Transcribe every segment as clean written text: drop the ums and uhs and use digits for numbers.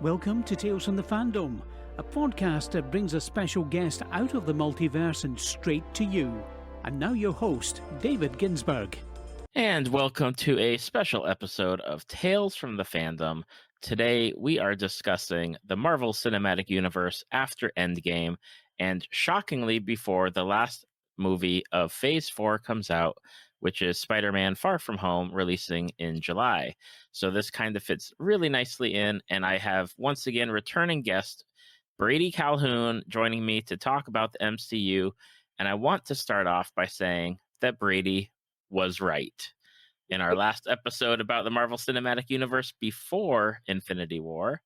Welcome to Tales from the Fandom, a podcast that brings a special guest out of the multiverse and straight to you. And now your host, David Ginsburg. And welcome to a special episode of Tales from the Fandom. Today we are discussing the Marvel Cinematic Universe after Endgame, and shockingly before the last movie of Phase 4 comes out, which is Spider-Man Far From Home, releasing in July. So this kind of fits really nicely in, and I have once again returning guest Brady Calhoun joining me to talk about the MCU, and I want to start off by saying that Brady was right. In our last episode about the Marvel Cinematic Universe before Infinity War,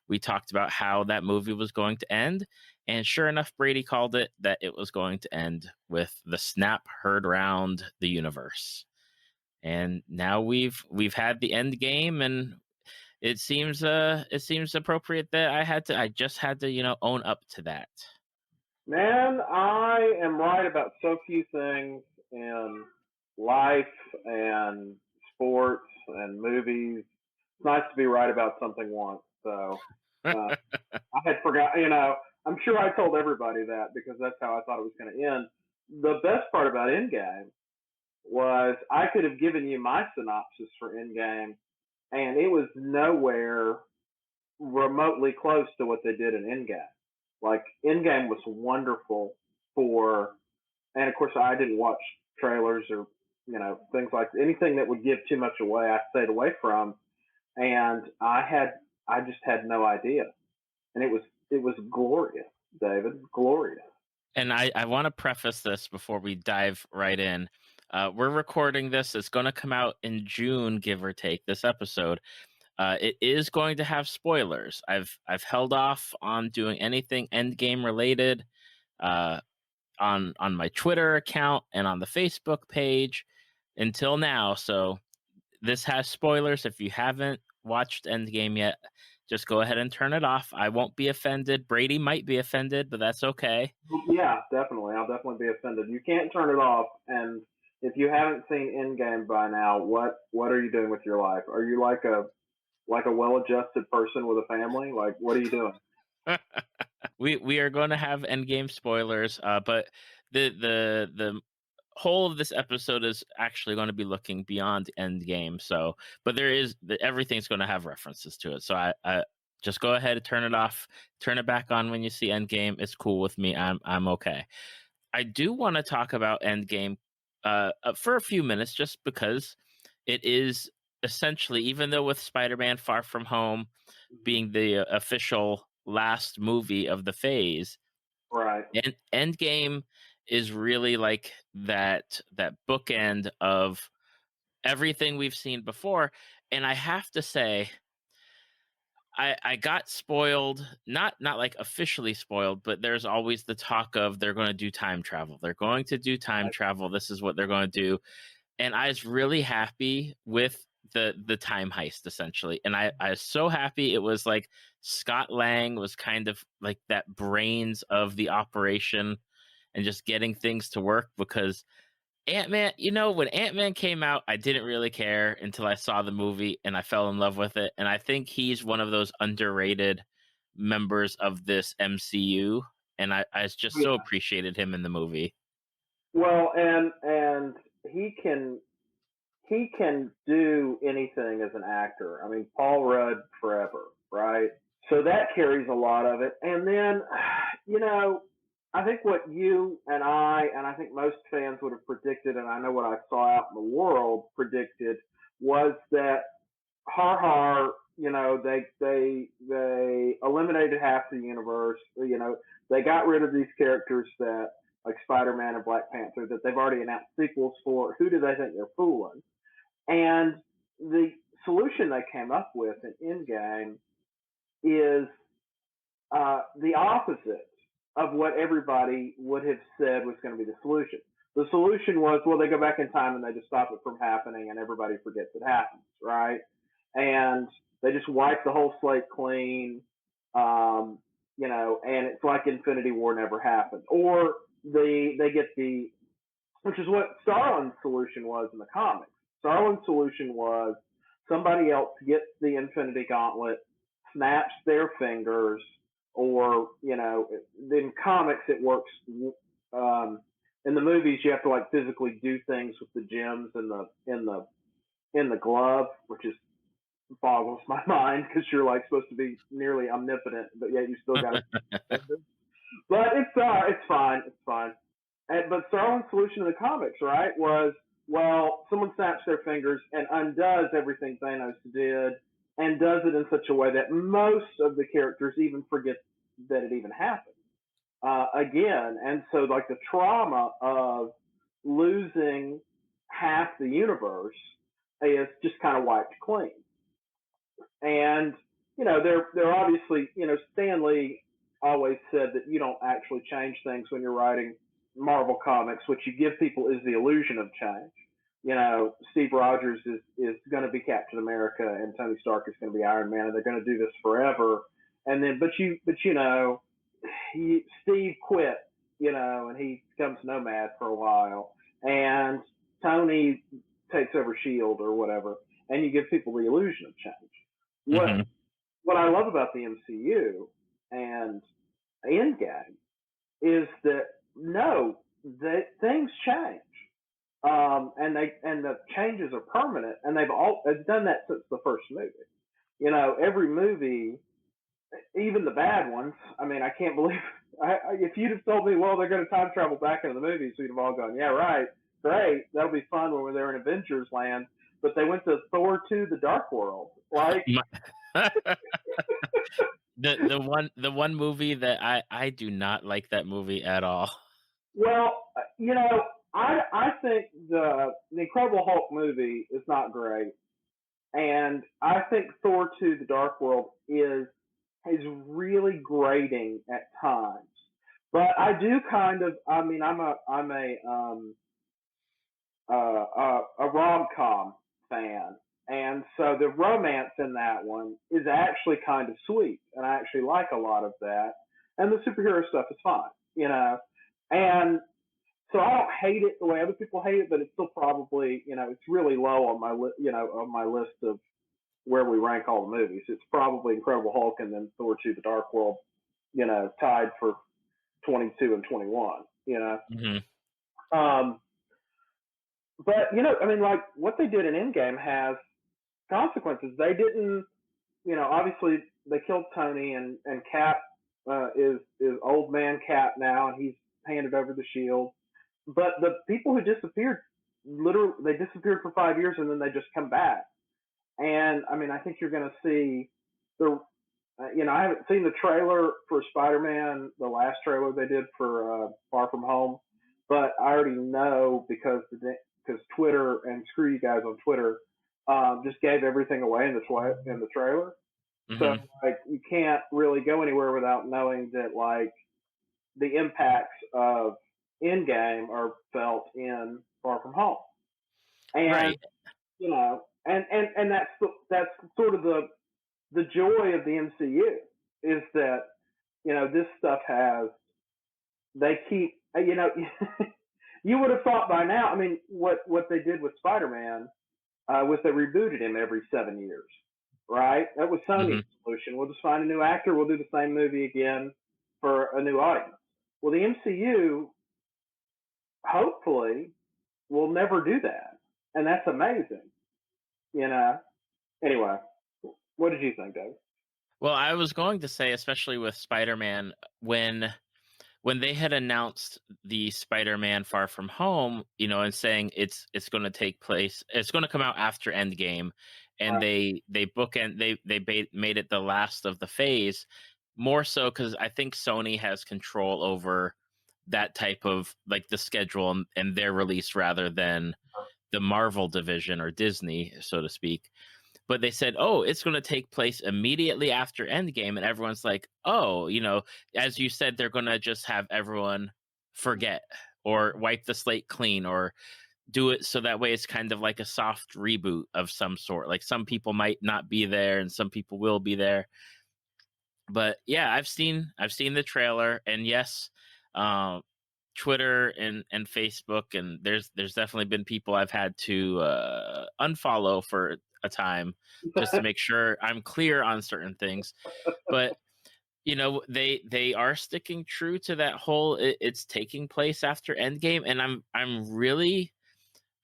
we talked about how that movie was going to end, and sure enough, Brady called it that it was going to end with the snap heard round the universe. And now we've had the end game, and it seems appropriate that I just had to own up to that. Man, I am right about so few things in life and sports and movies. It's nice to be right about something once. So I had forgot, I'm sure I told everybody that because that's how I thought it was going to end. The best part about Endgame was I could have given you my synopsis for Endgame, and it was nowhere remotely close to what they did in Endgame. Like, Endgame was wonderful and of course I didn't watch trailers or, things like anything that would give too much away, I stayed away from. And I just had no idea. And it was glorious, David, glorious. And I want to preface this before we dive right in. We're recording this. It's going to come out in June, give or take, this episode. It is going to have spoilers. I've held off on doing anything Endgame related on my Twitter account and on the Facebook page until now. So this has spoilers. If you haven't watched Endgame yet, just go ahead and turn it off. I won't be offended. Brady might be offended, but that's okay. Yeah, definitely. I'll definitely be offended. You can't turn it off. And if you haven't seen Endgame by now, what are you doing with your life? Are you like a well-adjusted person with a family? Like, what are you doing? We are going to have Endgame spoilers, but the whole of this episode is actually going to be looking beyond Endgame. So, but everything's going to have references to it. So I just go ahead and turn it off, turn it back on when you see Endgame. It's cool with me. I'm okay. I do want to talk about Endgame for a few minutes, just because it is essentially, even though with Spider-Man Far From Home being the official last movie of the phase, right? And Endgame is really like that bookend of everything we've seen before. And I have to say, I got spoiled, not like officially spoiled, but there's always the talk of they're going to do time travel. They're going to do time travel. This is what they're going to do. And I was really happy with the time heist, essentially. And I was so happy. It was like Scott Lang was kind of like that brains of the operation and just getting things to work, because Ant-Man, when Ant-Man came out, I didn't really care until I saw the movie and I fell in love with it. And I think he's one of those underrated members of this MCU. And I just so appreciated him in the movie. Well, and he can do anything as an actor. I mean, Paul Rudd forever, right? So that carries a lot of it. And then, I think what you and I think most fans would have predicted, and I know what I saw out in the world predicted, was that they eliminated half the universe. They got rid of these characters that, like Spider-Man and Black Panther, that they've already announced sequels for. Who do they think they're fooling? And the solution they came up with in Endgame is the opposite of what everybody would have said was going to be the solution. The solution was, well, they go back in time and they just stop it from happening and everybody forgets it happens, right? And they just wipe the whole slate clean, and it's like Infinity War never happened. Or they get which is what Starlin's solution was in the comics. Starlin's solution was somebody else gets the Infinity Gauntlet, snaps their fingers, or in comics it works. In the movies, you have to like physically do things with the gems in the glove, which is boggles my mind because you're like supposed to be nearly omnipotent, but yet you still got to. But it's fine. It's fine. But Starling's solution in the comics, right, was, well, someone snaps their fingers and undoes everything Thanos did, and does it in such a way that most of the characters even forget that it even happened. Again, and so like the trauma of losing half the universe is just kind of wiped clean. And they're obviously, Stan Lee always said that you don't actually change things when you're writing Marvel comics. What you give people is the illusion of change. Steve Rogers is going to be Captain America, and Tony Stark is going to be Iron Man, and they're going to do this forever. And then, but Steve quit, and he becomes Nomad for a while, and Tony takes over Shield or whatever, and you give people the illusion of change. What I love about the MCU and Endgame is that that things change, and the changes are permanent, and they've done that since the first movie. Every movie, even the bad ones. I mean, I can't believe if you'd have told me, well, they're going to time travel back into the movies, we'd have all gone, yeah, right, great, that'll be fun when they're in Avengers land. But they went to Thor 2: The Dark World, like. the one movie that I do not like that movie at all. Well, I think the Incredible Hulk movie is not great, and I think Thor 2: The Dark World is really grating at times. But I do kind of. I mean, I'm a rom-com fan, and so the romance in that one is actually kind of sweet, and I actually like a lot of that. And the superhero stuff is fine, and so I don't hate it the way other people hate it, but it's still probably, it's really low on my on my list of where we rank all the movies. It's probably Incredible Hulk and then Thor 2: The Dark World, tied for 22 and 21. But I mean, like what they did in Endgame has consequences. They didn't, obviously they killed Tony, and Cap is old man Cap now, and he's handed over the shield. But the people who disappeared, literally, they disappeared for 5 years, and then they just come back. And I mean, I think you're going to see I haven't seen the trailer for Spider-Man, the last trailer they did for Far From Home, but I already know because Twitter, and screw you guys on Twitter, just gave everything away in the trailer. So like you can't really go anywhere without knowing that like the impacts of Endgame are felt in Far From Home, and right. And that's sort of the joy of the MCU is that this stuff they keep you would have thought by now. I mean, what they did with Spider-Man was they rebooted him every 7 years, right? That was Sony's solution. We'll just find a new actor. We'll do the same movie again for a new audience. Well, the MCU hopefully will never do that, and that's amazing. Anyway, what did you think, Dave? Well, I was going to say, especially with Spider-Man, when they had announced the Spider-Man Far From Home, and saying it's going to take place, it's going to come out after Endgame, and they made it the last of the phase, more so because I think Sony has control over that type of like the schedule and their release rather than the Marvel division or Disney, so to speak. But they said, oh, it's going to take place immediately after Endgame. And everyone's like, oh, as you said, they're going to just have everyone forget or wipe the slate clean or do it so that way it's kind of like a soft reboot of some sort. Like some people might not be there and some people will be there. But yeah, I've seen the trailer, and yes, Twitter and Facebook, and there's definitely been people I've had to unfollow for a time just to make sure I'm clear on certain things. But they are sticking true to that whole it's taking place after Endgame, and I'm really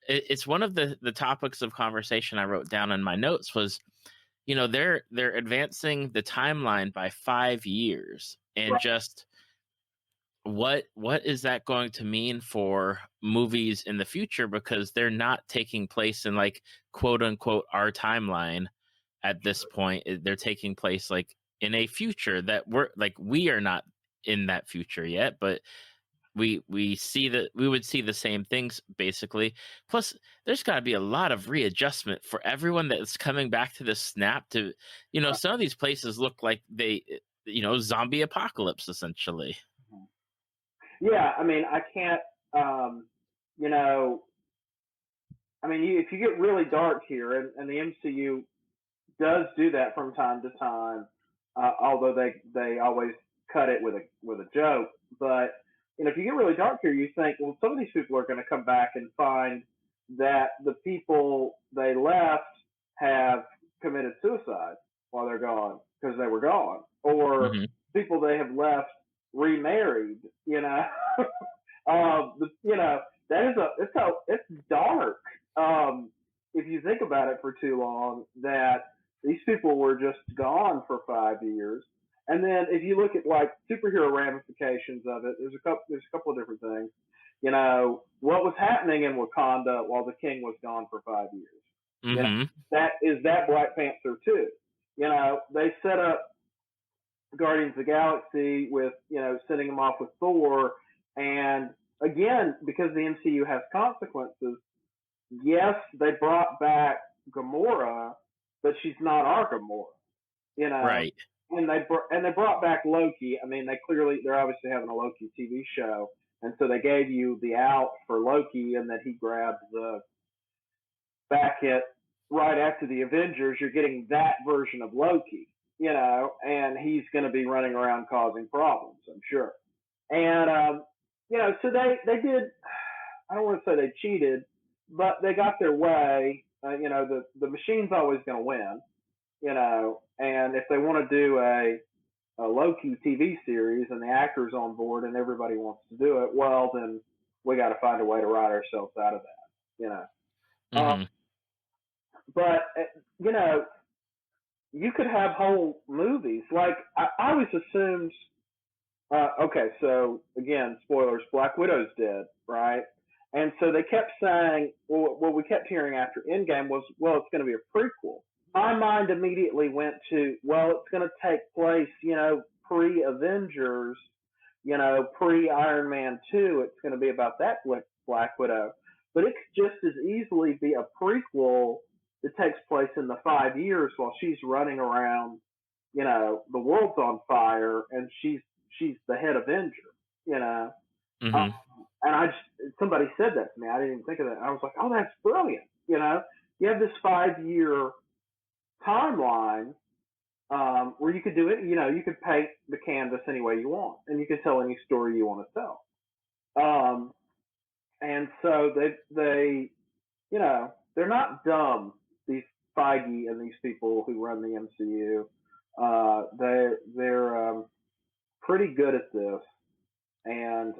it's one of the topics of conversation I wrote down in my notes was they're advancing the timeline by 5 years, and Right. just what is that going to mean for movies in the future, because they're not taking place in like quote unquote our timeline at this point. They're taking place like in a future that we are not in that future yet, but we see that we would see the same things basically. Plus there's got to be a lot of readjustment for everyone that's coming back to the snap to some of these places look like they zombie apocalypse essentially. Yeah, I mean, I can't, you know, I mean, if you get really dark here, and the MCU does do that from time to time, although they always cut it with a joke. But if you get really dark here, you think, well, some of these people are going to come back and find that the people they left have committed suicide while they're gone because they were gone, or Mm-hmm. people they have left remarried. That is it's dark. If you think about it for too long, that these people were just gone for 5 years. And then if you look at like superhero ramifications of it, there's a couple of different things. What was happening in Wakanda while the king was gone for 5 years? Mm-hmm. That Black Panther too. They set up Guardians of the Galaxy with sending them off with Thor, and again, because the MCU has consequences, yes, they brought back Gamora, but she's not our Gamora, Right. And they brought back Loki. I mean, they're obviously having a Loki TV show, and so they gave you the out for Loki, and that he grabbed the back at right after the Avengers. You're getting that version of Loki, and he's going to be running around causing problems, I'm sure. And so they did. I don't want to say they cheated, but they got their way. The machine's always going to win. And if they want to do a Loki TV series and the actors on board and everybody wants to do it, well, then we got to find a way to ride ourselves out of that. Mm-hmm. But you could have whole movies. Like I always assumed. Okay, so again, spoilers. Black Widow's dead, right? And so they kept saying, well, what we kept hearing after Endgame was, well, it's going to be a prequel. My mind immediately went to, well, it's going to take place, pre-Avengers, pre-Iron Man 2. It's going to be about that Black Widow. But it could just as easily be a prequel that takes place in the 5 years while she's running around, the world's on fire, and she's the head Avenger. Mm-hmm. And somebody said that to me. I didn't even think of that. I was like, oh, that's brilliant. You have this 5 year timeline where you could do it. You could paint the canvas any way you want, and you can tell any story you want to tell. And so they they're not dumb. These Feige and these people who run the MCU, they're pretty good at this. And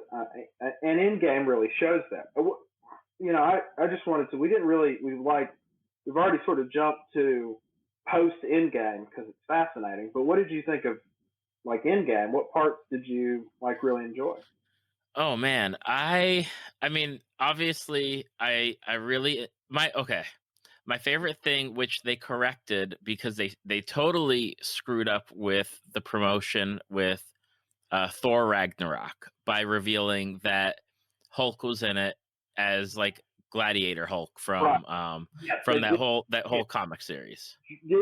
Endgame really shows that. I just wanted to. We've already sort of jumped to post Endgame because it's fascinating. But what did you think of like Endgame? What parts did you like really enjoy? Oh man, I mean, obviously, I really my favorite thing, which they corrected because they totally screwed up with the promotion with Thor Ragnarok by revealing that Hulk was in it as like Gladiator Hulk from that whole comic series.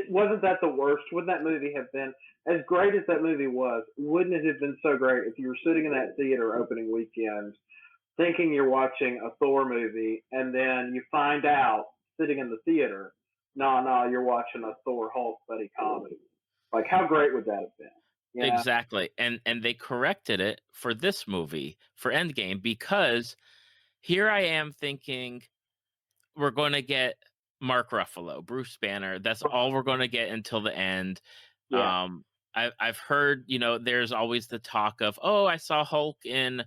Wasn't that the worst? Wouldn't that movie have been as great as that movie was? Wouldn't it have been so great if you were sitting in that theater opening weekend, thinking you're watching a Thor movie, and then you find out sitting in the theater, no, you're watching a Thor Hulk buddy comedy. Like, how great would that have been? Yeah. Exactly. And they corrected it for this movie, for Endgame, because here I am thinking we're going to get Mark Ruffalo, Bruce Banner. That's all we're going to get until the end. Yeah. I've heard, there's always the talk of, oh, I saw Hulk in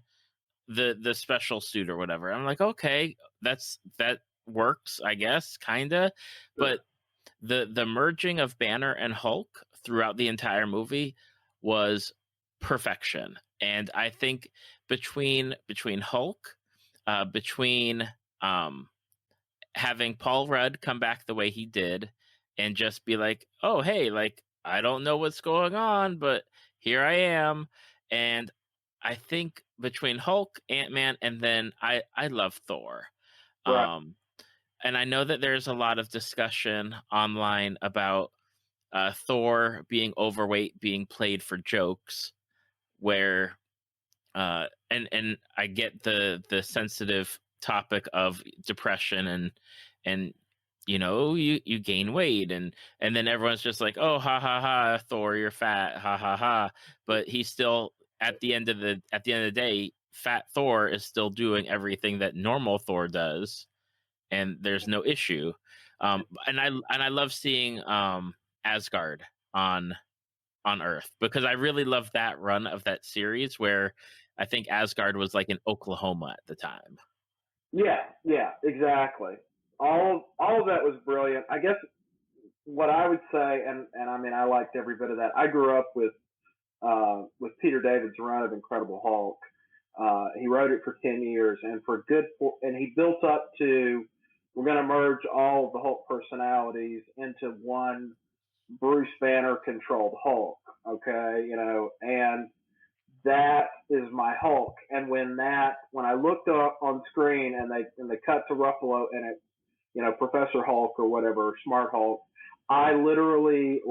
the special suit or whatever. I'm like, okay, that works, I guess, kinda. But the merging of Banner and Hulk throughout the entire movie was perfection. And I think between Hulk, between having Paul Rudd come back the way he did and just be like, oh, hey, like, I don't know what's going on, but here I am. And I think between Hulk, Ant-Man, and then I love Thor. Right. And I know that there's a lot of discussion online about Thor being overweight, being played for jokes, where and I get the sensitive topic of depression and you gain weight and then everyone's just like, oh, ha ha ha, Thor, you're fat, ha ha ha. But he's still at the end of the day, fat Thor is still doing everything that normal Thor does, and there's no issue. And I love seeing Asgard on Earth, because I really love that run of that series where I think Asgard was like in Oklahoma at the time. Yeah, exactly. All of that was brilliant. I guess what I would say, and I mean, I liked every bit of that. I grew up with Peter David's run of Incredible Hulk. He wrote it for 10 years, and and he built up to, we're going to merge all of the Hulk personalities into one Bruce Banner controlled Hulk. Okay, and that is my Hulk. And when I looked up on screen and they cut to Ruffalo and it, Professor Hulk or whatever, Smart Hulk, I literally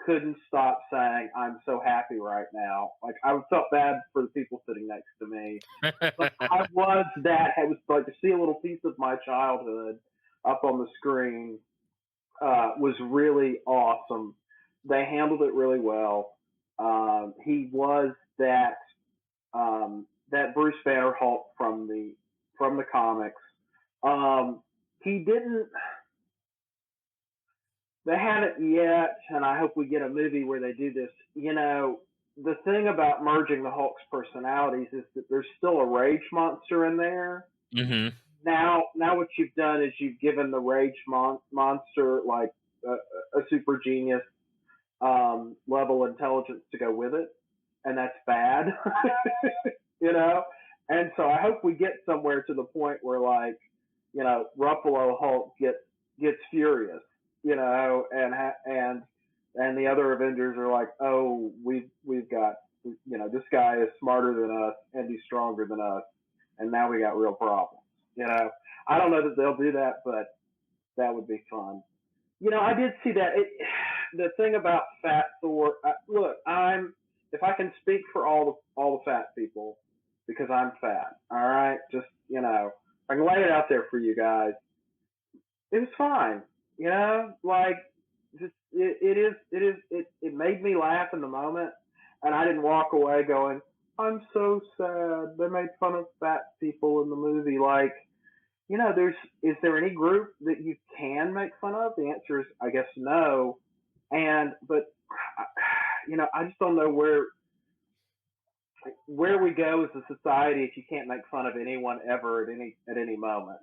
couldn't stop saying, I'm so happy right now. Like, I felt bad for the people sitting next to me. But I was like, to see a little piece of my childhood up on the screen was really awesome. They handled it really well. He was that Bruce Banner Hulk from the comics. He didn't. They haven't yet, and I hope we get a movie where they do this. The thing about merging the Hulk's personalities is that there's still a rage monster in there. Mm-hmm. Now what you've done is you've given the rage monster like a super genius level intelligence to go with it, and that's bad. And so I hope we get somewhere to the point where Ruffalo Hulk gets furious, and the other Avengers are like, oh, we've got, this guy is smarter than us and he's stronger than us, and now we got real problems. I don't know that they'll do that, but that would be fun. I did see that. The thing about Fat Thor. Look, if I can speak for all the fat people, because I'm fat. All right, just I can lay it out there for you guys. It was fine. Just it made me laugh in the moment, and I didn't walk away going, I'm so sad. They made fun of fat people in the movie. Is there any group that you can make fun of? The answer is, I guess, no. But I just don't know where we go as a society if you can't make fun of anyone ever at any moment.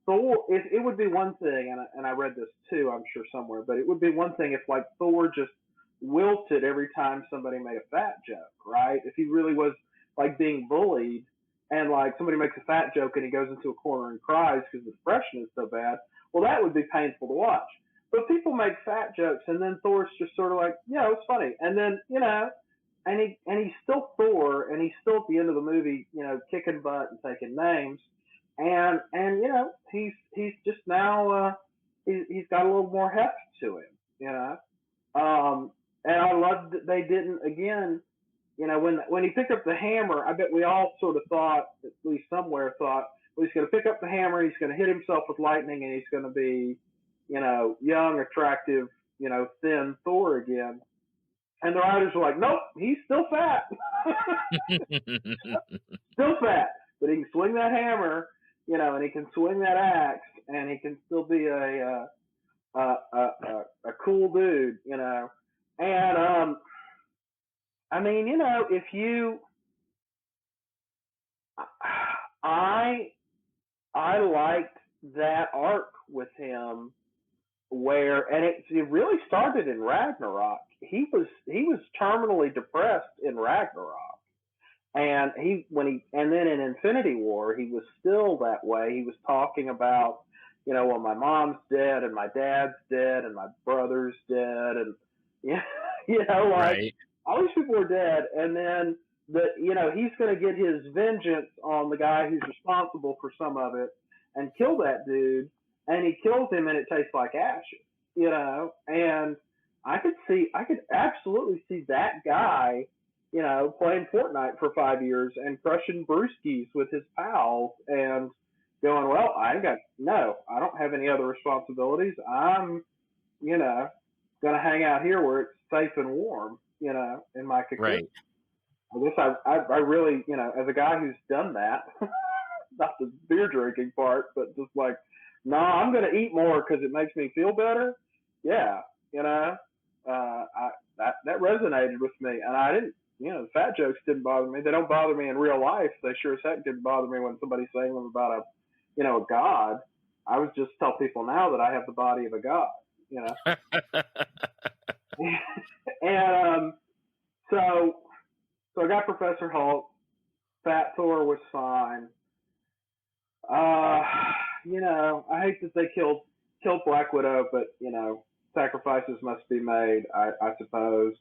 Thor. It would be one thing, and I read this too, I'm sure somewhere, but it would be one thing if Thor just wilted every time somebody made a fat joke, right? If he really was being bullied, and somebody makes a fat joke and he goes into a corner and cries because the depression is so bad, well, that would be painful to watch. But people make fat jokes, and then Thor's just sort of like, yeah, it's funny, and then and he's still Thor, and he's still at the end of the movie, kicking butt and taking names, and he's just now he's got a little more heft to him, and I loved that they didn't, again. When he picked up the hammer, I bet we all sort of thought, at least somewhere thought, well, he's going to pick up the hammer, he's going to hit himself with lightning, and he's going to be, young, attractive, thin Thor again. And the writers were like, nope, he's still fat. Still fat. But he can swing that hammer, and he can swing that axe, and he can still be a cool dude, And I mean, if you, I liked that arc with him where, and it really started in Ragnarok. He was terminally depressed in Ragnarok, and and then in Infinity War he was still that way. He was talking about, well, my mom's dead and my dad's dead and my brother's dead, and like Right. all these people are dead, and then he's going to get his vengeance on the guy who's responsible for some of it and kill that dude, and he kills him and it tastes like ashes, and I could absolutely see that guy, playing Fortnite for 5 years and crushing brewskis with his pals and going, well, I don't have any other responsibilities. I'm, going to hang out here where it's safe and warm, in my cocoon. Right. I guess I really, as a guy who's done that, not the beer drinking part, but just like, no, I'm going to eat more because it makes me feel better. Yeah, that resonated with me, and I didn't, the fat jokes didn't bother me. They don't bother me in real life. They sure as heck didn't bother me when somebody's saying them about a god. I would just tell people now that I have the body of a god, and so I got Professor Hulk. Fat Thor was fine. I hate that they killed Black Widow, but sacrifices must be made, I suppose.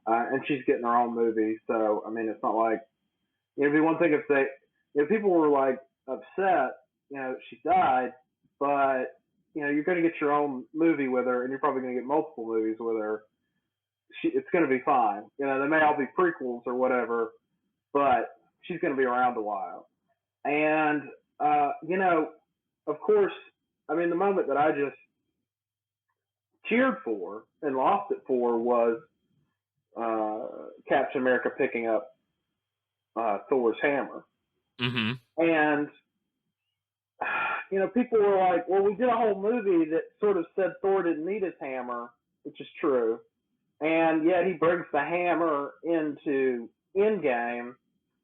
And she's getting her own movie, so I mean, it's not like it'd be one thing if people were like upset, she died, but you're going to get your own movie with her, and you're probably going to get multiple movies with her. It's going to be fine. They may all be prequels or whatever, but she's going to be around a while. And of course, I mean, the moment that I just cheered for and lost it for was Captain America picking up Thor's hammer. Mm-hmm. And people were like, well, we did a whole movie that sort of said Thor didn't need his hammer, which is true. And yet he brings the hammer into Endgame.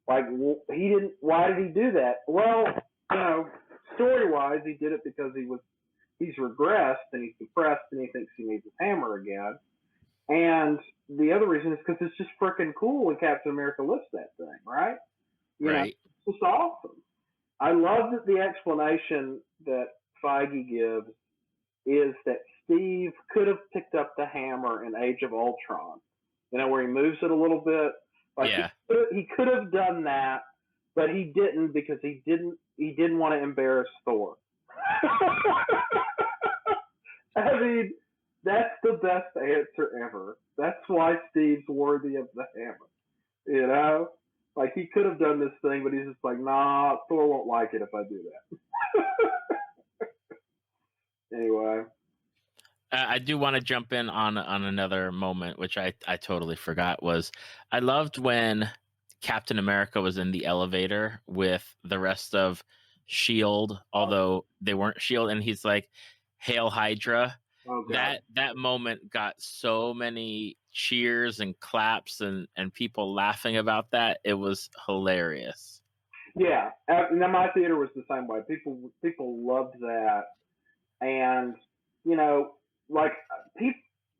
Like, he didn't. Why did he do that? Well, story-wise, he did it because he's regressed and he's depressed and he thinks he needs his hammer again. And the other reason is because it's just freaking cool when Captain America lifts that thing, right? Right. It's just awesome. I love that the explanation that Feige gives is that Steve could have picked up the hammer in Age of Ultron, where he moves it a little bit. Like, yeah. He could have done that, but he didn't because he didn't want to embarrass Thor. I mean, that's the best answer ever. That's why Steve's worthy of the hammer. Like, he could have done this thing, but he's just like, nah, Thor won't like it if I do that. Anyway. I do want to jump in on another moment, which I totally forgot, was I loved when Captain America was in the elevator with the rest of S.H.I.E.L.D., although they weren't S.H.I.E.L.D., and he's like, Hail Hydra. Oh, God. That moment got so many cheers and claps and people laughing about that. It was hilarious. Yeah. Now, my theater was the same way. People loved that. And, like,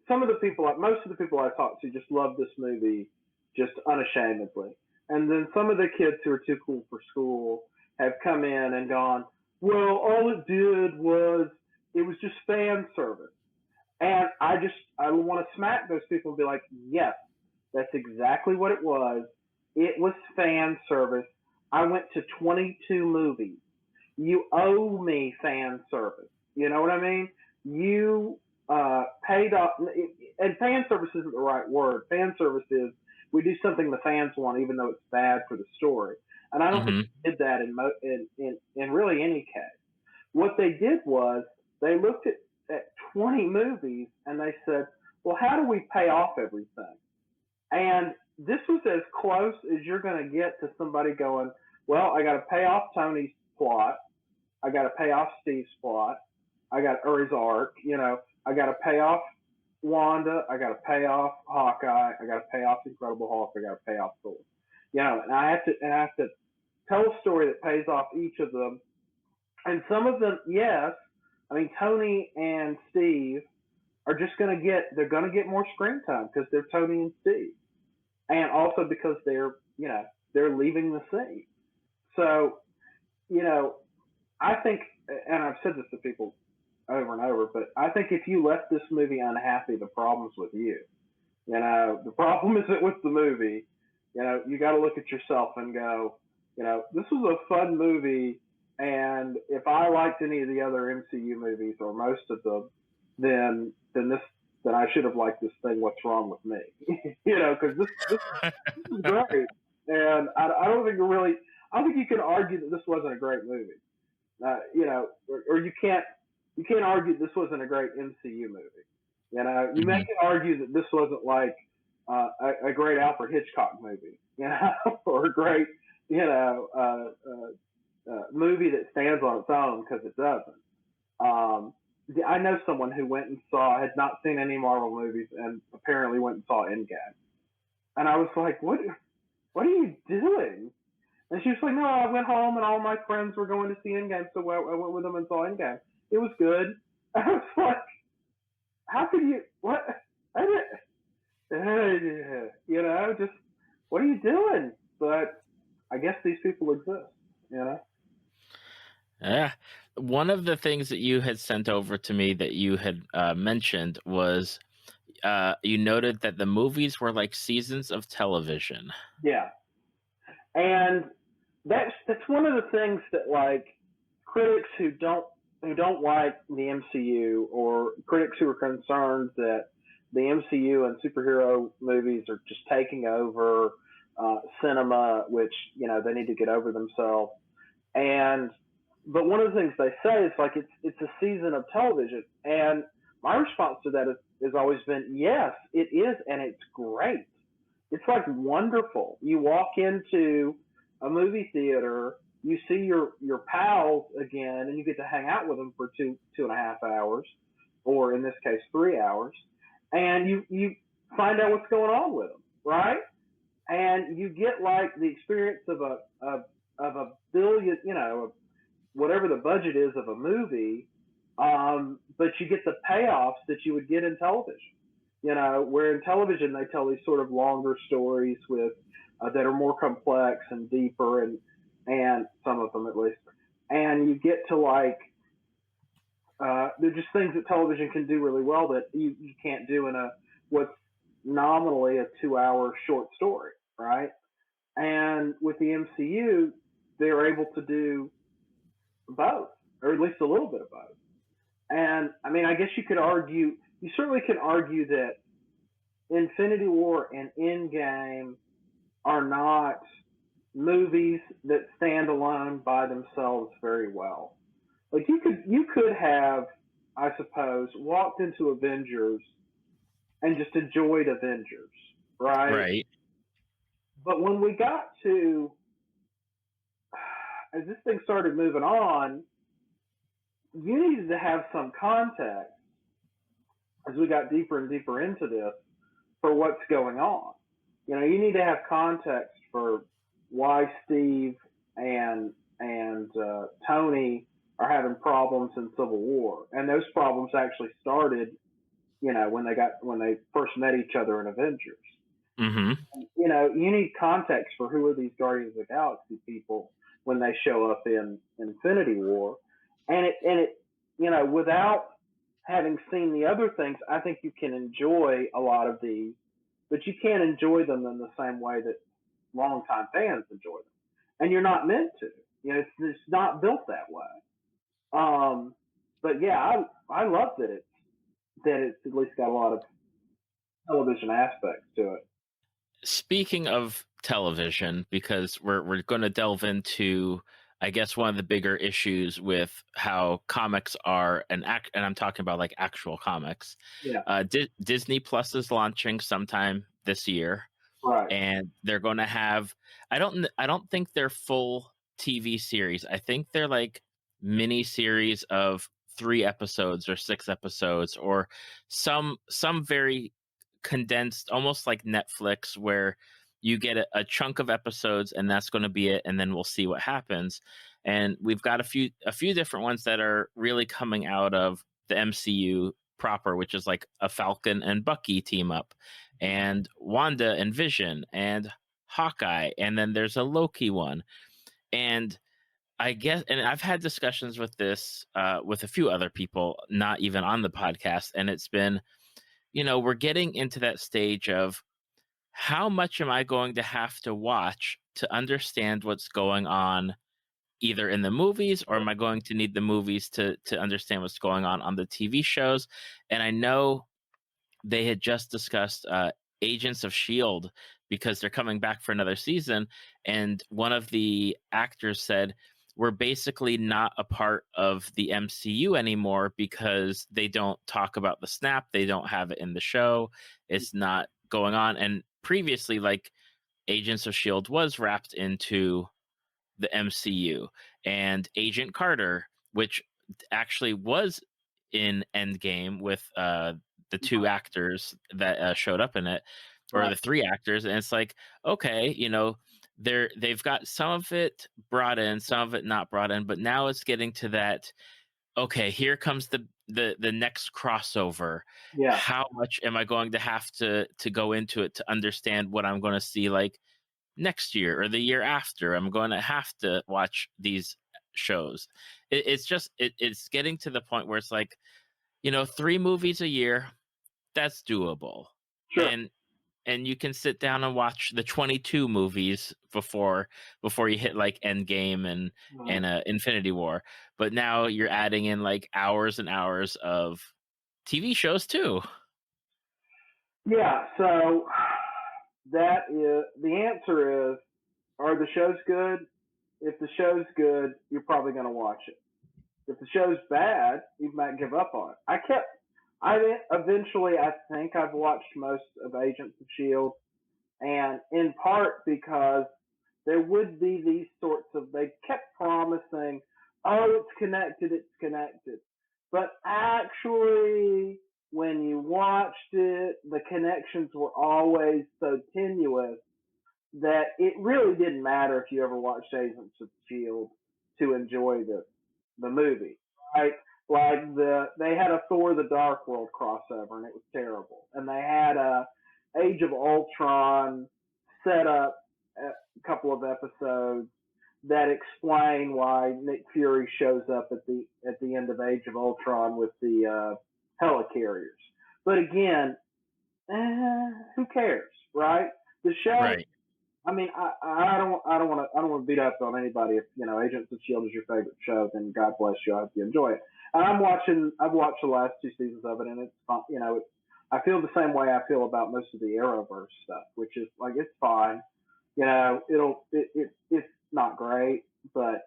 most of the people I talked to just loved this movie just unashamedly. And then some of the kids who are too cool for school have come in and gone, well, all it did was it was just fan service. And I want to smack those people and be like, yes, that's exactly what it was. It was fan service. I went to 22 movies. You owe me fan service. You know what I mean? You paid off, and fan service isn't the right word. Fan service is we do something the fans want, even though it's bad for the story. And I don't think they did that in really any case. What they did was they looked at 20 movies and they said, well, how do we pay off everything? And this was as close as you're going to get to somebody going, well, I got to pay off Tony's plot. I got to pay off Steve's plot. Or his arc. I got to pay off Wanda. I got to pay off Hawkeye. I got to pay off Incredible Hulk. I got to pay off Thor. And I have to tell a story that pays off each of them. And some of them, yes. I mean, Tony and Steve are just going to get more screen time because they're Tony and Steve, and also because they're leaving the scene. So, I think, and I've said this to people over and over, but I think if you left this movie unhappy, the problem's with you. The problem isn't with the movie. You got to look at yourself and go, this was a fun movie, and if I liked any of the other MCU movies or most of them, then I should have liked this thing. What's wrong with me? Because this is great, and I don't think you can argue that this wasn't a great movie. Or you can't argue this wasn't a great MCU movie. You may argue that this wasn't like a great Alfred Hitchcock movie, or a great movie that stands on its own, because it doesn't. I know someone who went and had not seen any Marvel movies and apparently went and saw Endgame. And I was like, what are you doing? And she was like, no, I went home and all my friends were going to see Endgame, so I went with them and saw Endgame. It was good. I was like, how could you, what? Just, what are you doing? But I guess these people exist, Yeah. One of the things that you had sent over to me that you had mentioned was you noted that the movies were like seasons of television. Yeah. And that's one of the things that, like, critics who don't like the MCU, or critics who are concerned that the MCU and superhero movies are just taking over cinema, which they need to get over themselves. But one of the things they say is like it's a season of television, and my response to that has always been, yes, it is, and it's great. It's like wonderful. You walk into a movie theater, you see your pals again, and you get to hang out with them for 2.5 hours, or in this case 3 hours, and you find out what's going on with them, right? And you get like the experience of a billion, whatever the budget is of a movie, but you get the payoffs that you would get in television. Where in television they tell these sort of longer stories with that are more complex and deeper, and some of them at least, and you get to like they're just things that television can do really well that you can't do in what's nominally a 2-hour short story, right? And with the MCU, they're able to do both, or at least a little bit of both. And I mean, I guess you certainly can argue that Infinity War and Endgame are not movies that stand alone by themselves very well. Like you could have, I suppose, walked into Avengers and just enjoyed Avengers, right? Right. But when we got to, as this thing started moving on, you needed to have some context as we got deeper and deeper into this for what's going on. You need to have context for why Steve and Tony are having problems in Civil War, and those problems actually started, when they first met each other in Avengers. Mm-hmm. You need context for who are these Guardians of the Galaxy people when they show up in Infinity War, and it without having seen the other things, I think you can enjoy a lot of these, but you can't enjoy them in the same way that longtime fans enjoy them, and you're not meant to. It's not built that way. But yeah, I love that it's at least got a lot of television aspects to it. Speaking of television, because we're going to delve into, I guess, one of the bigger issues with how comics are, and I'm talking about like actual comics. Yeah. Disney Plus is launching sometime this year, Right. and they're going to have. I don't think they're full TV series. I think they're like mini series of 3 episodes or 6 episodes, or some very condensed, almost like Netflix, where you get a chunk of episodes and that's going to be it, and then we'll see what happens. And we've got a few different ones that are really coming out of the MCU proper, which is like a Falcon and Bucky team up, and Wanda and Vision, and Hawkeye, and then there's a Loki one. And I guess, and I've had discussions with this with a few other people, not even on the podcast, and it's been, we're getting into that stage of how much am I going to have to watch to understand what's going on, either in the movies, or am I going to need the movies to understand what's going on the TV shows? And I know they had just discussed Agents of Shield, because they're coming back for another season, and one of the actors said, we're basically not a part of the MCU anymore because they don't talk about the snap, they don't have it in the show, it's not going on. And previously, like, Agents of Shield was wrapped into the MCU, and Agent Carter, which actually was in Endgame with the 2 actors that showed up in it, or Right. the 3 actors, and it's like, okay, they've got some of it brought in, some of it not brought in, but now it's getting to that. Okay, here comes the next crossover. Yeah. How much am I going to have to go into it to understand what I'm going to see, like, next year or the year after? I'm going to have to watch these shows. It's getting to the point where it's like, 3 movies a year, that's doable. Sure. And you can sit down and watch the 22 movies before you hit like Endgame and Infinity War. But now you're adding in like hours and hours of TV shows too. Yeah. So that is the answer is, are the shows good? If the show's good, you're probably going to watch it. If the show's bad, you might give up on it. Eventually, I think I've watched most of Agents of Shield, and in part because there would be these sorts of, they kept promising, oh, it's connected. But actually, when you watched it, the connections were always so tenuous that it really didn't matter if you ever watched Agents of Shield to enjoy the movie, right? Like they had a Thor: The Dark World crossover, and it was terrible. And they had a Age of Ultron set up a couple of episodes that explain why Nick Fury shows up at the end of Age of Ultron with the helicarriers. But again, who cares, right? The show. Right. I mean, I don't want to beat up on anybody. If Agents of Shield is your favorite show, then God bless you. I hope you enjoy it. And I've watched the last 2 seasons of it, and it's fun. I feel the same way I feel about most of the Arrowverse stuff, which is like, it's fine. It's not great, but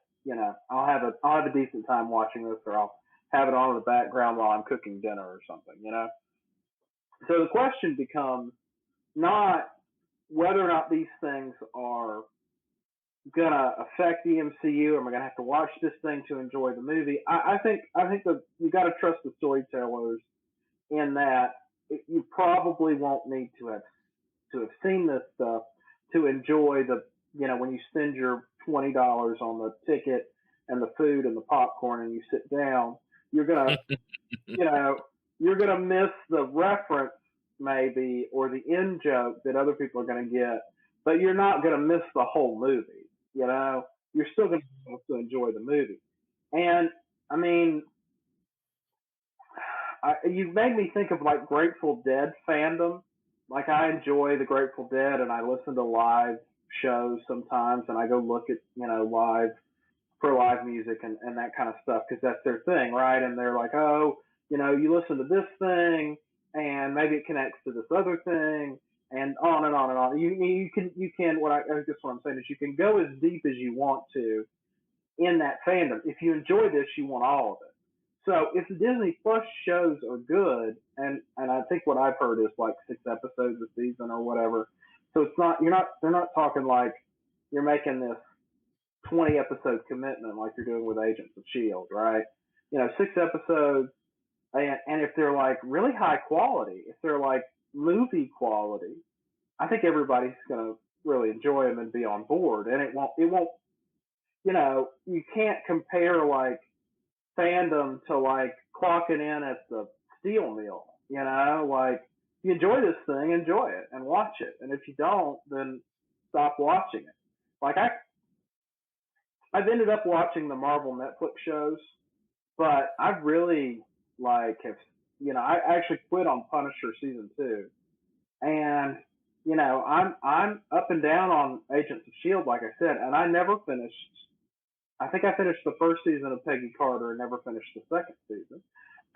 I'll have a decent time watching this, or I'll have it on in the background while I'm cooking dinner or something. So the question becomes not whether or not these things are going to affect the MCU, or am I going to have to watch this thing to enjoy the movie? I think that you got to trust the storytellers in that you probably won't need to have seen this stuff to enjoy when you spend your $20 on the ticket and the food and the popcorn and you sit down, you're gonna you're gonna miss the reference maybe, or the in joke that other people are going to get, but you're not going to miss the whole movie. You're still going to be able to enjoy the movie. And I mean, you've made me think of like Grateful Dead fandom. Like, I enjoy the Grateful Dead, and I listen to live shows sometimes, and I go look at live music and that kind of stuff, because that's their thing, right? And they're like, oh, you listen to this thing, and maybe it connects to this other thing, and on and on and on. You can I guess what I'm saying is, you can go as deep as you want to in that fandom. If you enjoy this, you want all of it. So if the Disney Plus shows are good, and I think what I've heard is like 6 episodes a season or whatever. So they're not talking like you're making this 20 episode commitment like you're doing with Agents of Shield, right? 6 episodes, and if they're like really high quality, if they're like movie quality, I think everybody's gonna really enjoy them and be on board. And it won't, you can't compare like fandom to like clocking in at the steel mill. Like if you enjoy this thing, enjoy it and watch it. And if you don't, then stop watching it. Like I've ended up watching the Marvel Netflix shows, but I really I actually quit on Punisher season 2, and I'm up and down on Agents of Shield, like I said, and I never finished. I think I finished the first season of Peggy Carter and never finished the second season.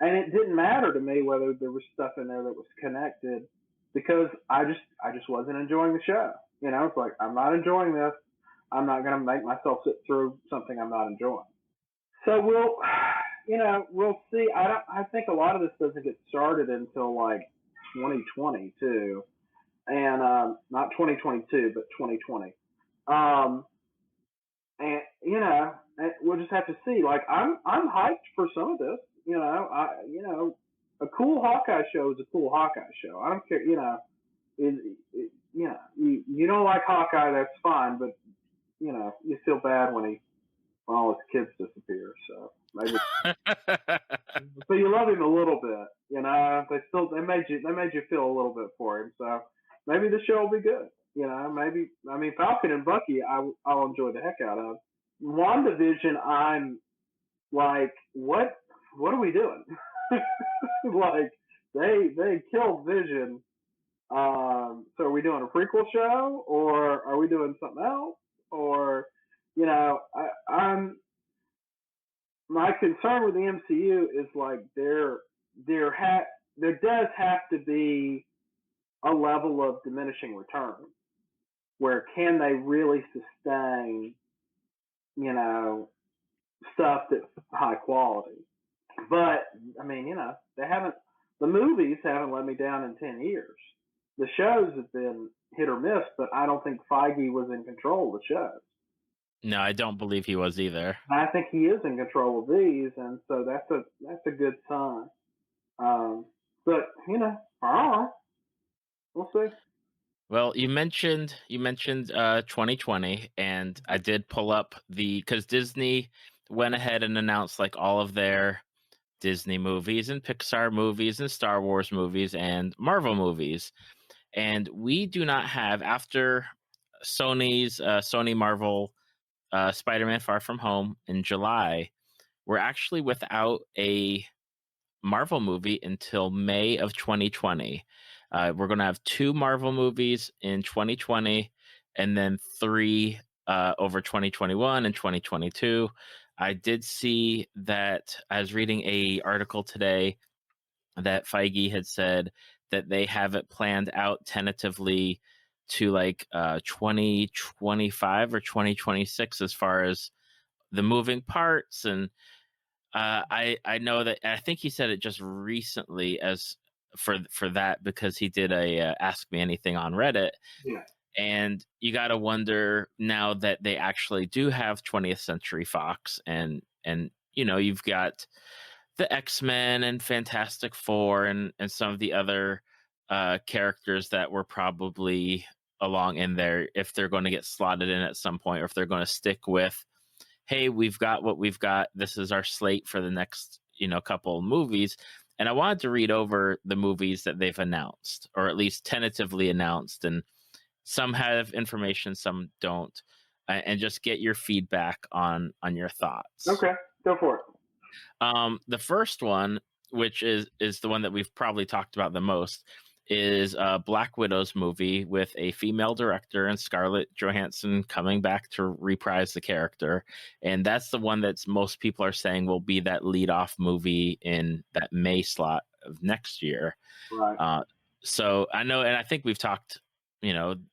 And it didn't matter to me whether there was stuff in there that was connected, because I just wasn't enjoying the show. It's like, I'm not enjoying this. I'm not going to make myself sit through something I'm not enjoying. So we'll see. I think a lot of this doesn't get started until like 2022, and not 2022, but 2020. And we'll just have to see. Like I'm hyped for some of this. A cool Hawkeye show is a cool Hawkeye show. I don't care. You don't like Hawkeye, that's fine, but you feel bad when all his kids disappear. So maybe, but you love him a little bit. They made you feel a little bit for him. So maybe the show will be good. Falcon and Bucky, I'll enjoy the heck out of. WandaVision, I'm like, what are we doing? Like they killed Vision. So are we doing a prequel show, or are we doing something else? Or I'm my concern with the MCU is like there does have to be a level of diminishing returns, where can they really sustain stuff that's high quality. But the movies haven't let me down in 10 years. The shows have been hit or miss, but I don't think Feige was in control of the shows. No, I don't believe he was either. I think he is in control of these, and so that's a good sign. But we'll see. Well, you mentioned 2020, and I did pull up because Disney went ahead and announced like all of their Disney movies and Pixar movies and Star Wars movies and Marvel movies. And we do not have, after Sony's Sony Marvel Spider-Man Far From Home in July, we're actually without a Marvel movie until May of 2020. We're going to have 2 Marvel movies in 2020 and then 3 over 2021 and 2022. I did see that I was reading a article today that Feige had said that they have it planned out tentatively to like 2025 or 2026 as far as the moving parts. And I know that, I think he said it just recently as for that, because he did a Ask Me Anything on Reddit. Yeah. And you got to wonder now that they actually do have 20th Century Fox, and you've got the X-Men and Fantastic Four and some of the other characters that were probably along in there, if they're going to get slotted in at some point, or if they're going to stick with, hey, we've got what we've got. This is our slate for the next, couple of movies. And I wanted to read over the movies that they've announced, or at least tentatively announced. And some have information, some don't, and just get your feedback on your thoughts. Okay, go for it. The first one, which is the one that we've probably talked about the most, is Black Widow's movie with a female director and Scarlett Johansson coming back to reprise the character. And that's the one that's most people are saying will be that lead-off movie in that May slot of next year. Right. So I know, and I think we've talked,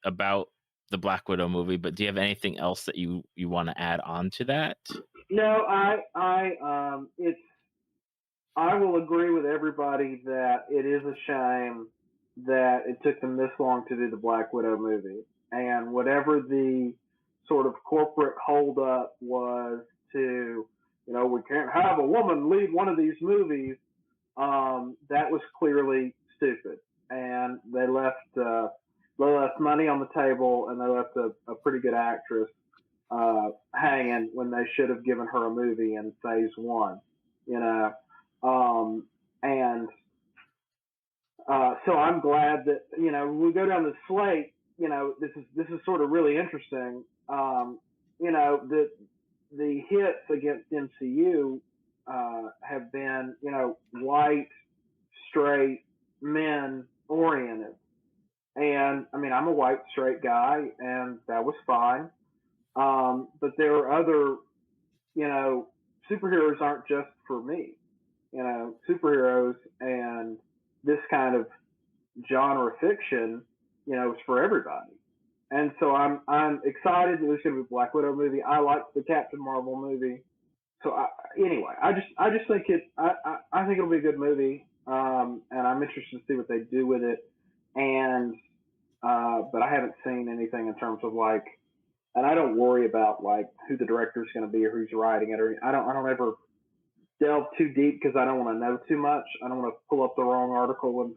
about the Black Widow movie, but do you have anything else that you want to add on to that? No, I will agree with everybody that it is a shame that it took them this long to do the Black Widow movie. And whatever the sort of corporate holdup was to, we can't have a woman lead one of these movies. That was clearly stupid, and they left money on the table, and they left a pretty good actress hanging when they should have given her a movie in phase one, and so I'm glad that when we go down the slate, this is sort of really interesting. The hits against MCU have been white, straight men oriented, and I mean I'm a white straight guy, and that was fine. But there are other, superheroes aren't just for me. Superheroes and this kind of genre fiction, is for everybody. And so I'm excited that there's going to be a Black Widow movie. I like the Captain Marvel movie. So anyway, I just think I think it'll be a good movie, and I'm interested to see what they do with it. And but I haven't seen anything in terms of like, and I don't worry about like who the director is going to be or who's writing it, or I don't ever delve too deep because I don't want to know too much. I don't want to pull up the wrong article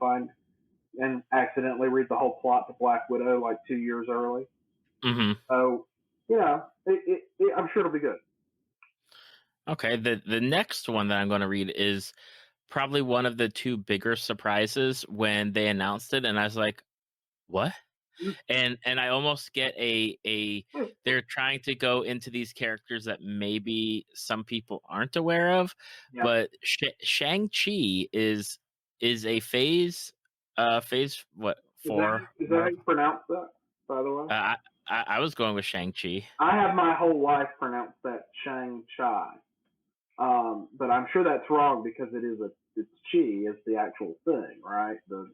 and accidentally read the whole plot to Black Widow like 2 years early. Mm-hmm. So I'm sure it'll be good. Okay, the next one that I'm going to read is probably one of the two bigger surprises when they announced it, and I was like, "What?" And I almost get they're trying to go into these characters that maybe some people aren't aware of, Yeah. but Shang Chi is a phase what 4? Is that how you pronounce that? By the way, I was going with Shang Chi. I have my whole life pronounced that Shang Chi, but I'm sure that's wrong because it's Chi is the actual thing, right? The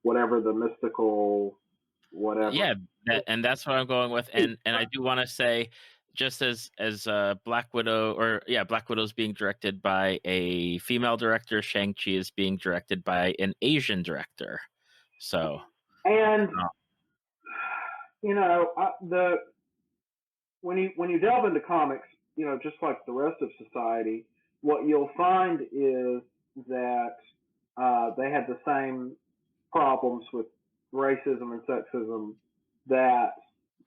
whatever the mystical whatever. Yeah, and that's what I'm going with. And I do want to say, just as Black Widow, Black Widow's being directed by a female director, Shang-Chi is being directed by an Asian director. So, and when you delve into comics, just like the rest of society, what you'll find is that they had the same problems with racism and sexism that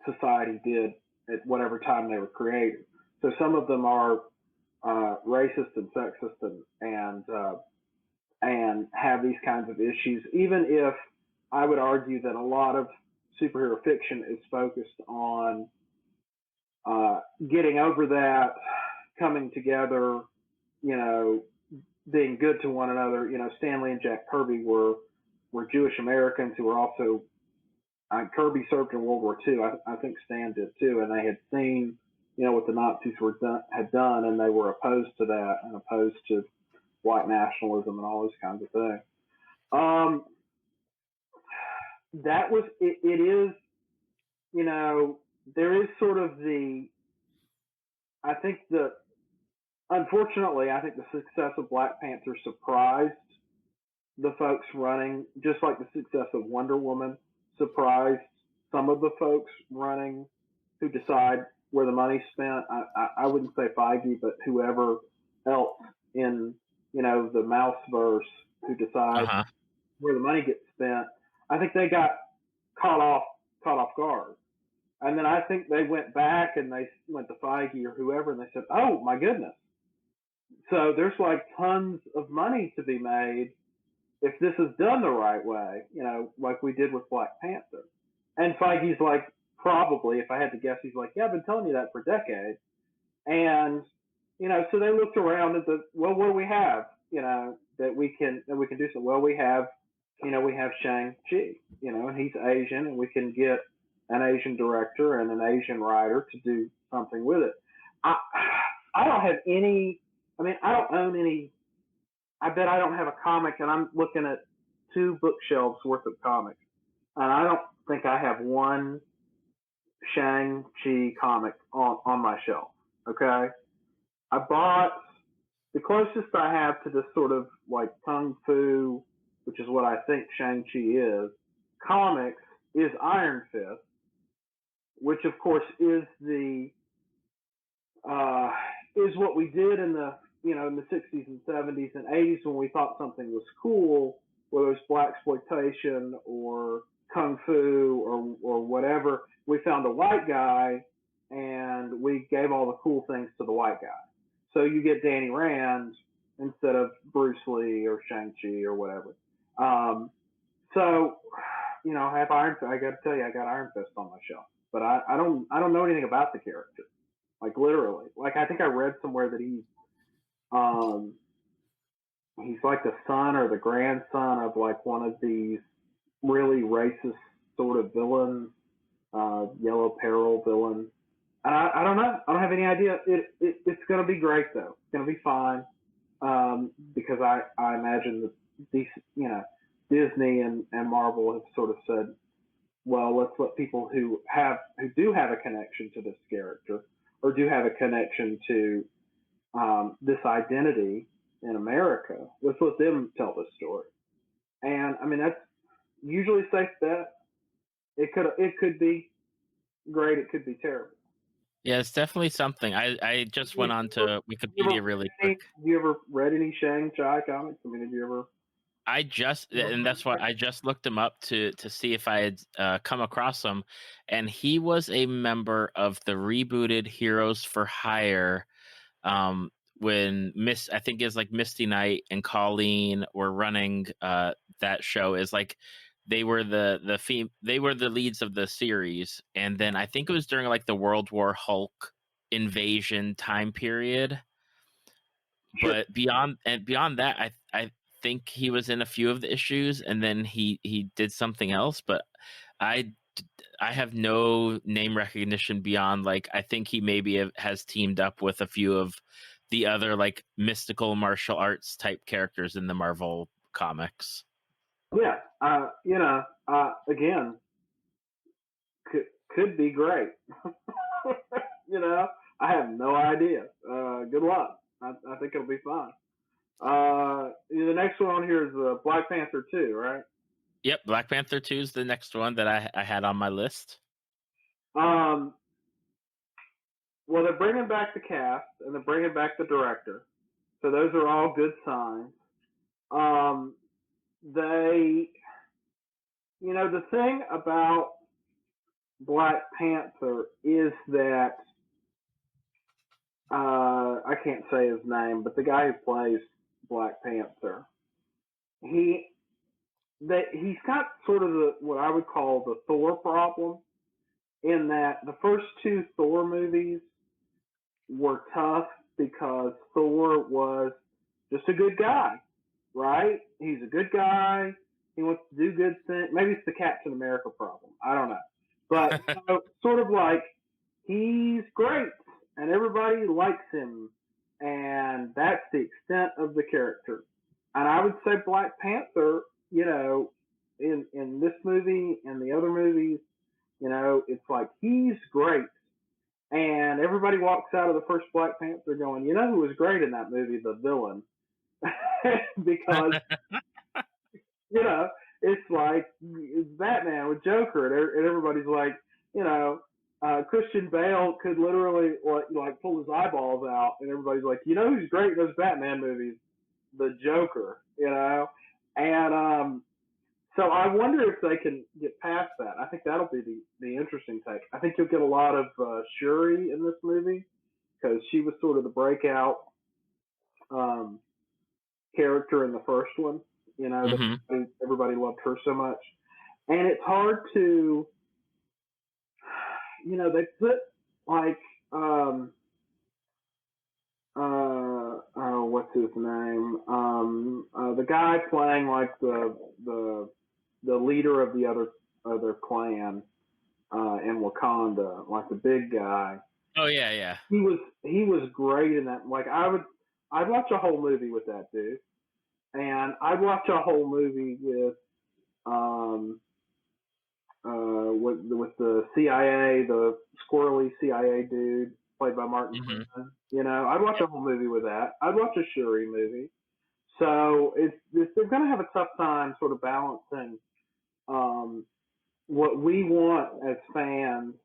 society did at whatever time they were created. So some of them are racist and sexist and have these kinds of issues, even if I would argue that a lot of superhero fiction is focused on getting over that, coming together, being good to one another. Stan Lee and Jack Kirby were Jewish Americans who were also, Kirby served in World War II. I think Stan did too, and they had seen, what the Nazis had done, and they were opposed to that and opposed to white nationalism and all those kinds of things. That was it. It is, there is sort of unfortunately, I think the success of Black Panther surprised the folks running, just like the success of Wonder Woman surprised some of the folks running who decide where the money's spent. I wouldn't say Feige, but whoever else in, the Mouseverse who decides where the money gets spent. I think they got caught off guard. And then I think they went back and they went to Feige or whoever and they said, oh my goodness. So there's like tons of money to be made if this is done the right way, like we did with Black Panther. And Feige's like, probably, if I had to guess, he's like, yeah, I've been telling you that for decades. And, so they looked around at what do we have, that we can do so. Well, we have Shang-Chi, and he's Asian, and we can get an Asian director and an Asian writer to do something with it. I don't have any, I don't own any, I bet I don't have a comic, and I'm looking at 2 bookshelves worth of comics, and I don't think I have one Shang-Chi comic on my shelf, okay? I bought, the closest I have to this sort of like Kung Fu, which is what I think Shang-Chi is, comics, is Iron Fist, which of course is is what we did in the in the 60s and 70s and 80s when we thought something was cool, whether it's blaxploitation or kung fu or whatever. We found a white guy and we gave all the cool things to the white guy. So you get Danny Rand instead of Bruce Lee or Shang Chi or whatever. So I have Iron. I got to tell you, I got Iron Fist on my shelf, but I don't know anything about the character. Like literally, like I think I read somewhere that he's like the son or the grandson of like one of these really racist sort of villains, Yellow Peril villain. And I don't know. I don't have any idea. It's going to be great though. It's going to be fine because I imagine that these Disney and Marvel have sort of said, well, let's let people who do have a connection to this character or do have a connection to this identity in America, let's let them tell the story. And I mean, that's usually a safe bet. It could be great. It could be terrible. Yeah, it's definitely something. I just went on to Wikipedia really quick. Have you ever read any Shang Chi comics? I mean, have you ever? And that's why I just looked him up to see if I had come across him, and he was a member of the rebooted Heroes for Hire, when I think it's like Misty Knight and Colleen were running that show. Is like they were they were the leads of the series, and then I think it was during like the World War Hulk invasion time period. Sure. But beyond that, I think he was in a few of the issues, and then he did something else. But I have no name recognition beyond like I think he maybe has teamed up with a few of the other like mystical martial arts type characters in the Marvel comics. Yeah, again, could be great. I have no idea. Good luck. I think it'll be fine. The next one on here is Black Panther 2, right? Yep, Black Panther 2 is the next one that I had on my list. Well, they're bringing back the cast and they're bringing back the director, so those are all good signs. The thing about Black Panther is that I can't say his name, but the guy who plays Black Panther, he's got sort of what I would call the Thor problem, in that the first two Thor movies were tough because Thor was just a good guy, right? He's a good guy. He wants to do good things. Maybe it's the Captain America problem. I don't know. But sort of like he's great and everybody likes him. And that's the extent of the character. And I would say Black Panther, in this movie and the other movies, it's like he's great. And everybody walks out of the first Black Panther going, who was great in that movie? The villain. Because, it's like it's Batman with Joker. And everybody's like, Christian Bale could literally like pull his eyeballs out. And everybody's like, who's great in those Batman movies? The Joker, And so I wonder if they can get past that. I think that'll be the interesting take. I think you'll get a lot of Shuri in this movie because she was sort of the breakout character in the first one. Everybody loved her so much. And it's hard to, they put like, what's his name? The guy playing like the leader of the other clan in Wakanda, like the big guy. Oh yeah. He was great in that. Like I'd watch a whole movie with that dude, and I'd watch a whole movie with the CIA, the squirrely CIA dude played by Martin Freeman. I'd watch a whole movie with that. I'd watch a Shuri movie. So they're going to have a tough time sort of balancing what we want as fans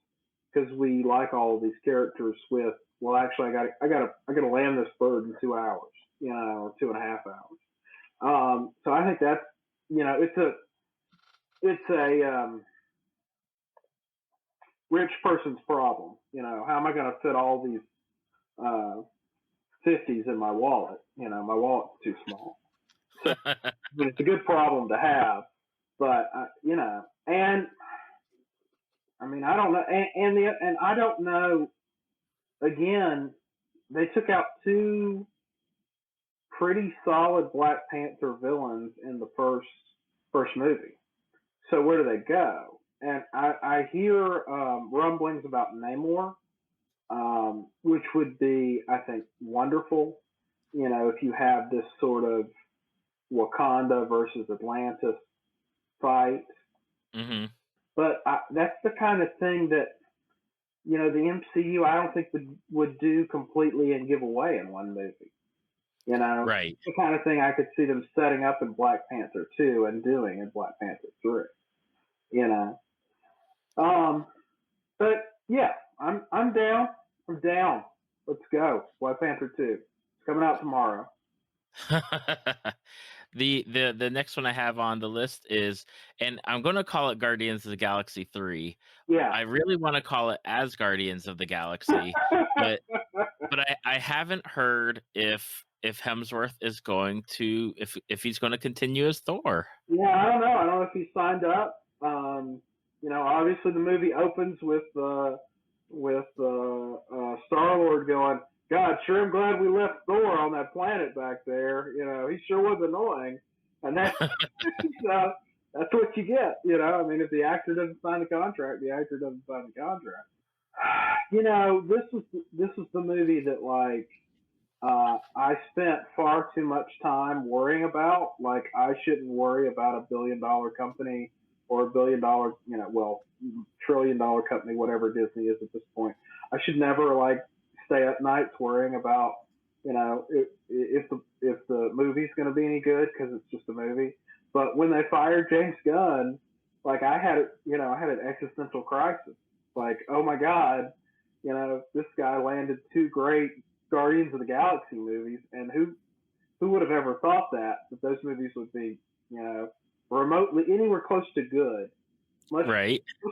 because we like all of these characters with, well, actually, I got to land this bird in 2 hours, or 2.5 hours. So I think that's, it's a rich person's problem. How am I going to fit all these uh, 50s in my wallet? My wallet's too small. So it's a good problem to have, but and I mean, I don't know, and I don't know. Again, they took out two pretty solid Black Panther villains in the first movie. So where do they go? And I hear rumblings about Namor, which would be, I think, wonderful. If you have this sort of Wakanda versus Atlantis fight. Mm-hmm. But that's the kind of thing that the MCU I don't think would do completely and give away in one movie. Right. The kind of thing I could see them setting up in Black Panther 2 and doing in Black Panther 3. But yeah, I'm down. I'm down. Let's go. Black Panther 2. It's coming out tomorrow. The next one I have on the list is, and I'm going to call it Guardians of the Galaxy 3. Yeah. I really want to call it As Guardians of the Galaxy, but I haven't heard if Hemsworth is going to, if he's going to continue as Thor. Yeah, I don't know. I don't know if he signed up. Obviously the movie opens with Star-Lord going, God, sure I'm glad we left Thor on that planet back there. He sure was annoying. And that's that's what you get. I mean, if the actor doesn't sign the contract, the actor doesn't sign the contract. This was the movie that I spent far too much time worrying about. Like, I shouldn't worry about $1 billion company or $1 billion, $1 trillion company, whatever Disney is at this point. I should never stay up nights worrying about, if the movie's going to be any good, because it's just a movie. But when they fired James Gunn, I had an existential crisis. Oh my God, this guy landed two great Guardians of the Galaxy movies, and who would have ever thought that those movies would be, remotely anywhere close to good, much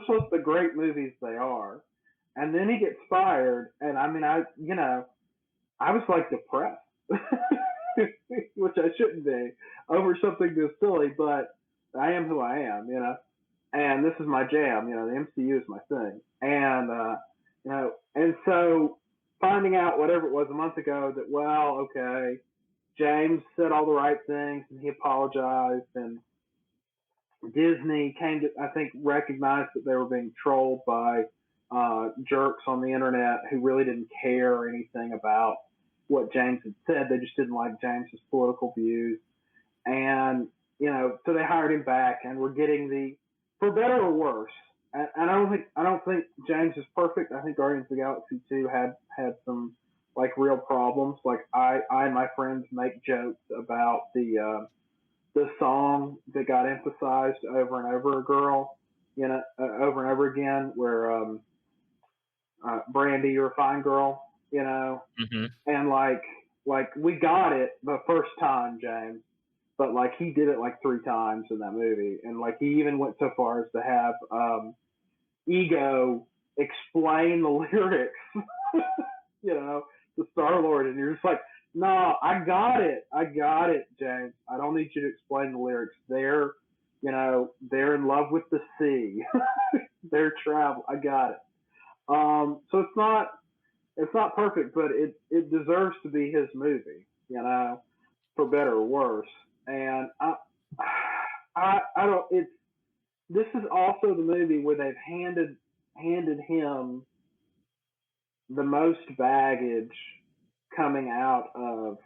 close to the great movies they are. And then he gets fired, and I mean, I was depressed, which I shouldn't be, over something this silly, but I am who I am, and this is my jam, the MCU is my thing. And, and so finding out whatever it was a month ago that, well, okay, James said all the right things and he apologized, and Disney came to, I think, recognize that they were being trolled by jerks on the internet who really didn't care anything about what James had said. They just didn't like James's political views. And, so they hired him back, and we're getting for better or worse. And I don't think James is perfect. I think Guardians of the Galaxy 2 had some real problems. I and my friends make jokes about the song that got emphasized over and over over and over again, where Brandy, you're a fine girl, Mm-hmm. and we got it the first time, James, but he did it 3 times in that movie, and he even went so far as to have Ego explain the lyrics, to Star-Lord, and you're just no, I got it, James. I don't need you to explain the lyrics. They're in love with the sea. They're travel. I got it. So it's not perfect, but it deserves to be his movie, for better or worse. And I don't. This is also the movie where they've handed him the most baggage coming out of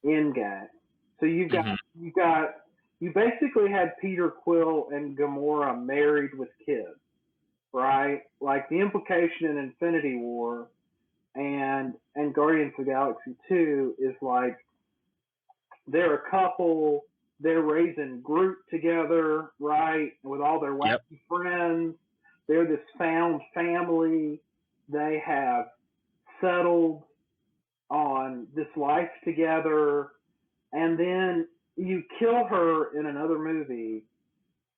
Endgame. So you basically had Peter Quill and Gamora married with kids, right? The implication in Infinity War and Guardians of the Galaxy 2 is they're a couple, they're raising Groot together, right? With all their wacky friends. they're this found family. They have settled on this life together, and then you kill her in another movie,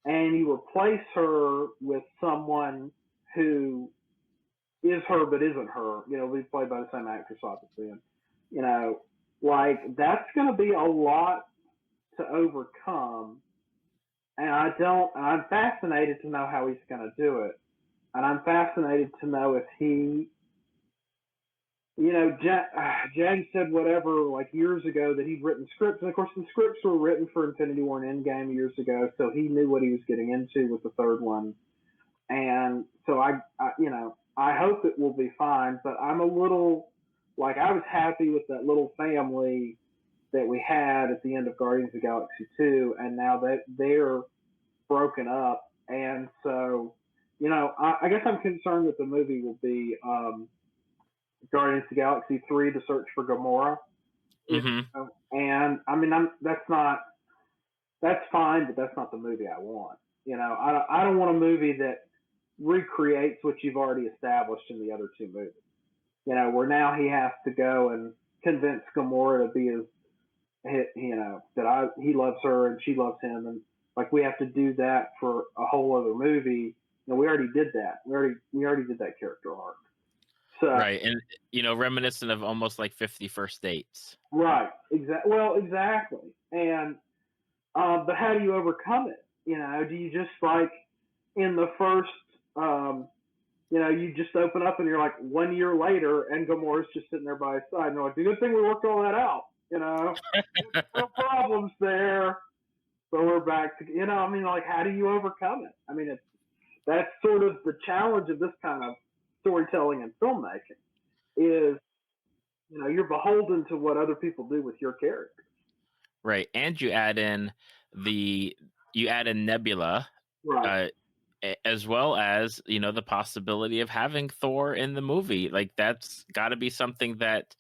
and you replace her with someone who is her but isn't her. Played by the same actress, obviously, and you know, that's going to be a lot to overcome. And I'm fascinated to know how he's going to do it, and I'm fascinated to know if he James said whatever like years ago that he'd written scripts, and of course the scripts were written for Infinity War and Endgame years ago, so he knew what he was getting into with the third one, and so I hope it will be fine. But I'm a little I was happy with that little family that we had at the end of Guardians of the Galaxy 2, and now that they're broken up, and so I guess I'm concerned that the movie will be Guardians of the Galaxy 3: The Search for Gamora. Mm-hmm. And I mean, that's fine, but that's not the movie I want. I don't want a movie that recreates what you've already established in the other two movies. Where now he has to go and convince Gamora to be he loves her and she loves him, and we have to do that for a whole other movie. We already did that. We already did that character arc. So, right, and reminiscent of almost like 50 First Dates. Right. Exactly. And but how do you overcome it? Do you just in the first you just open up and you're 1 year later and Gamora's just sitting there by his side and you're like, the good thing we worked all that out. No problems there. So we're back to how do you overcome it? I mean, that's sort of the challenge of this kind of storytelling and filmmaking is you're beholden to what other people do with your characters. Right, and you add in Nebula, right, as well as the possibility of having Thor in the movie. That's got to be something that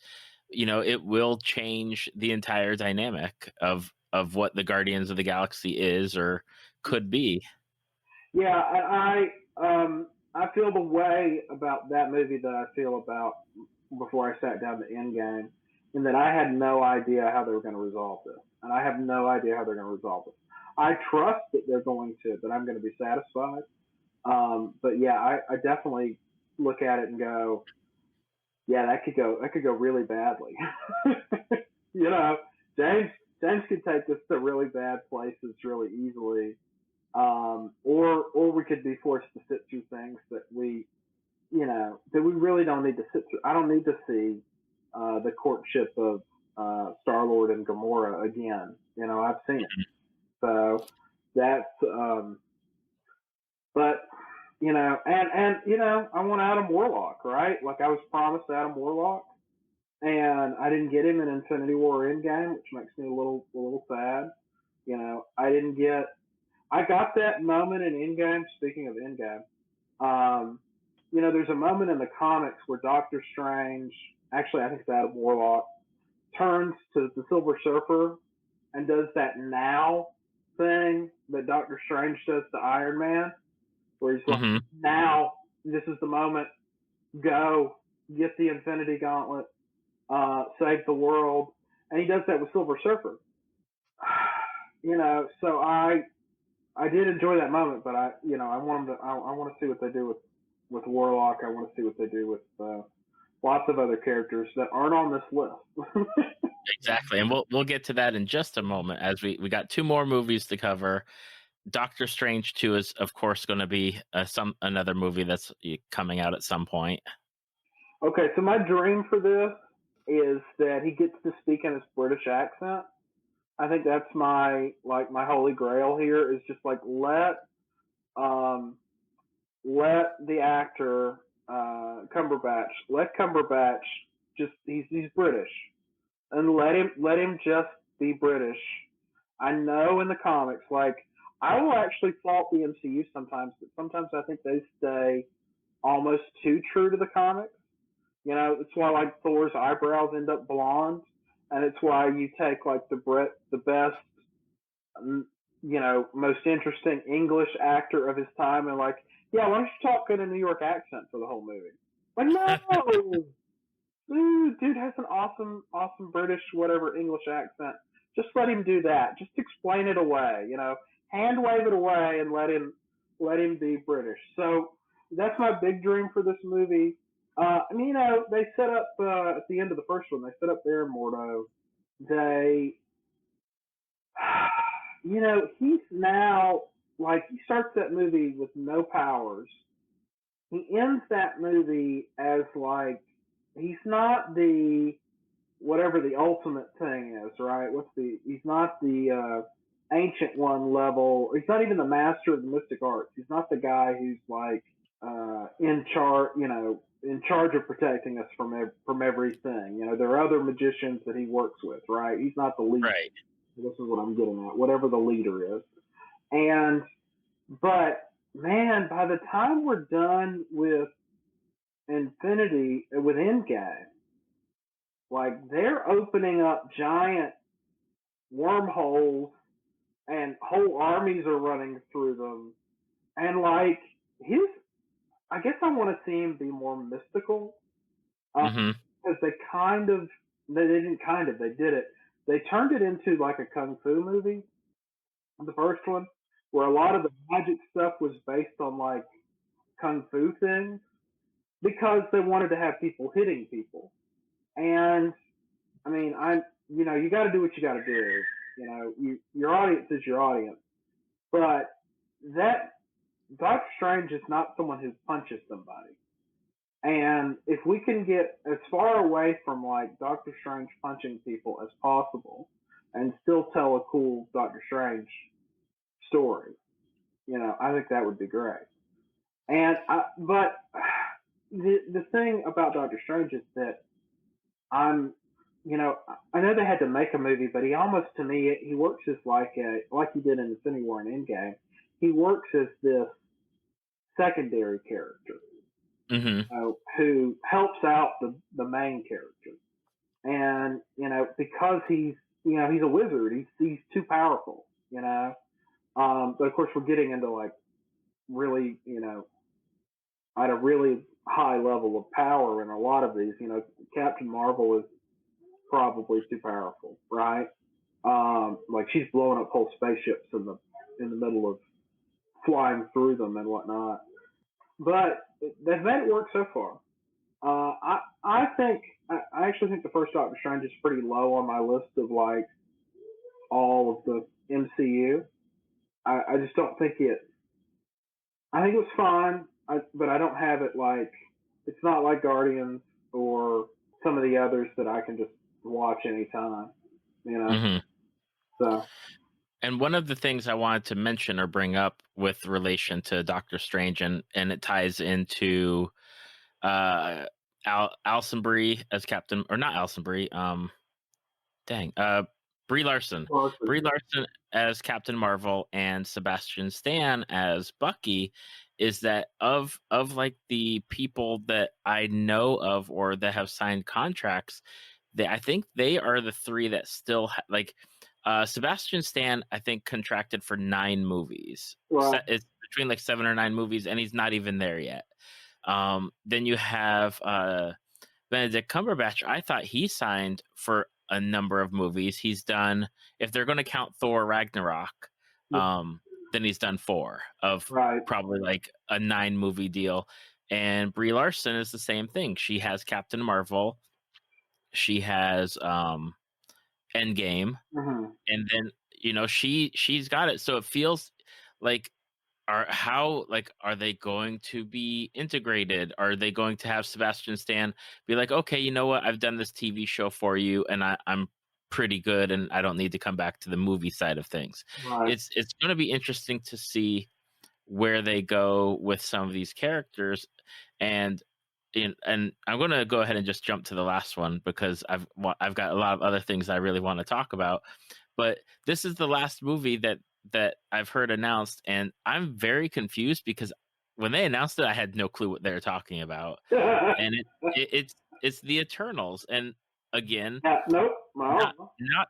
it will change the entire dynamic of what the Guardians of the Galaxy is or could be. Yeah, I feel the way about that movie that I feel about before I sat down to Endgame, in that I had no idea how they were going to resolve this, and I have no idea how they're going to resolve it. I trust that they're going to, that I'm going to be satisfied. But yeah, I definitely look at it and go, yeah, that could go really badly. James could take us to really bad places really easily. Or we could be forced to sit through things that we really don't need to sit through. I don't need to see the courtship of Star-Lord and Gamora again. I've seen it. So that's, but and I want Adam Warlock, right? I was promised Adam Warlock, and I didn't get him in Infinity War or Endgame, which makes me a little sad. I got that moment in Endgame. Speaking of Endgame, there's a moment in the comics where Doctor Strange, actually I think it's Adam Warlock, turns to the Silver Surfer and does that now thing that Doctor Strange does to Iron Man, where he's like, now this is the moment, go get the Infinity Gauntlet, save the world, and he does that with Silver Surfer. So I did enjoy that moment, but I want to see what they do with Warlock. I want to see what they do with lots of other characters that aren't on this list. Exactly, and we'll get to that in just a moment, as we got two more movies to cover. Doctor Strange 2 is, of course, going to be another movie that's coming out at some point. Okay, so my dream for this is that he gets to speak in his British accent. I think that's my holy grail here, is just let the actor Cumberbatch just he's British, and let him just be British. I know in the comics, I will actually fault the MCU sometimes, but sometimes I think they stay almost too true to the comics. It's why Thor's eyebrows end up blonde, and it's why you take the best, most interesting English actor of his time, and yeah, why don't you talk in a New York accent for the whole movie? Like, no, dude has an awesome British, whatever English accent. Just let him do that. Just explain it away. Hand wave it away and let him be British. So that's my big dream for this movie. They set up at the end of the first one. They set up there in Mordo. They, he's now like he starts that movie with no powers. He ends that movie as like he's not the whatever the ultimate thing is, right? He's not the ancient one level. He's not even the master of the mystic arts. He's not the guy who's like in charge of protecting us from everything. There are other magicians that he works with, right? He's not the leader. Right. This is what I'm getting at. Whatever the leader is, but man, by the time we're done with Endgame, like they're opening up giant wormholes and whole armies are running through them. And like I guess I want to see him be more mystical. Because they did it. They turned it into like a kung fu movie, the first one, where a lot of the magic stuff was based on like kung fu things because they wanted to have people hitting people. And I mean, you got to do what you got to do. Your audience is your audience, but that Doctor Strange is not someone who punches somebody. And if we can get as far away from like Doctor Strange punching people as possible, and still tell a cool Doctor Strange story, I think that would be great. But the thing about Doctor Strange is that I know they had to make a movie, but he almost, to me, he works as like he did in Infinity War and Endgame. He works as this secondary character who helps out the main character, and because he's a wizard, he's too powerful, but of course we're getting into like really at a really high level of power in a lot of these. Captain Marvel is probably too powerful, right? Like she's blowing up whole spaceships in the middle of flying through them and whatnot. But they've made it work so far. I actually think the first Doctor Strange is pretty low on my list of like all of the MCU. I just don't think it. I think it was fine, but I don't have it like it's not like Guardians or some of the others that I can just watch anytime. So. And one of the things I wanted to mention or bring up with relation to Doctor Strange, and it ties into Alison Brie as Captain, or not Alison Brie, Brie Larson. Brie Larson as Captain Marvel and Sebastian Stan as Bucky, is that of like the people that I know of or that have signed contracts, I think they are the three that still Sebastian Stan, I think, contracted for 9 movies. Wow. It's between like 7 or 9 movies, and he's not even there yet. Then you have Benedict Cumberbatch. I thought he signed for a number of movies. He's done, if they're going to count Thor Ragnarok, then he's done 4 of probably like a 9 movie deal. And Brie Larson is the same thing. She has Captain Marvel. She has Endgame, and then she's got it. So it feels like are they going to be integrated? Are they going to have Sebastian Stan be like, okay, you know what, I've done this TV show for you, and I'm pretty good, and I don't need to come back to the movie side of things. It's going to be interesting to see where they go with some of these characters, and I'm going to go ahead and just jump to the last one because I've got a lot of other things I really want to talk about. But this is the last movie that I've heard announced, and I'm very confused because when they announced it, I had no clue what they were talking about. And it's the Eternals, and again, not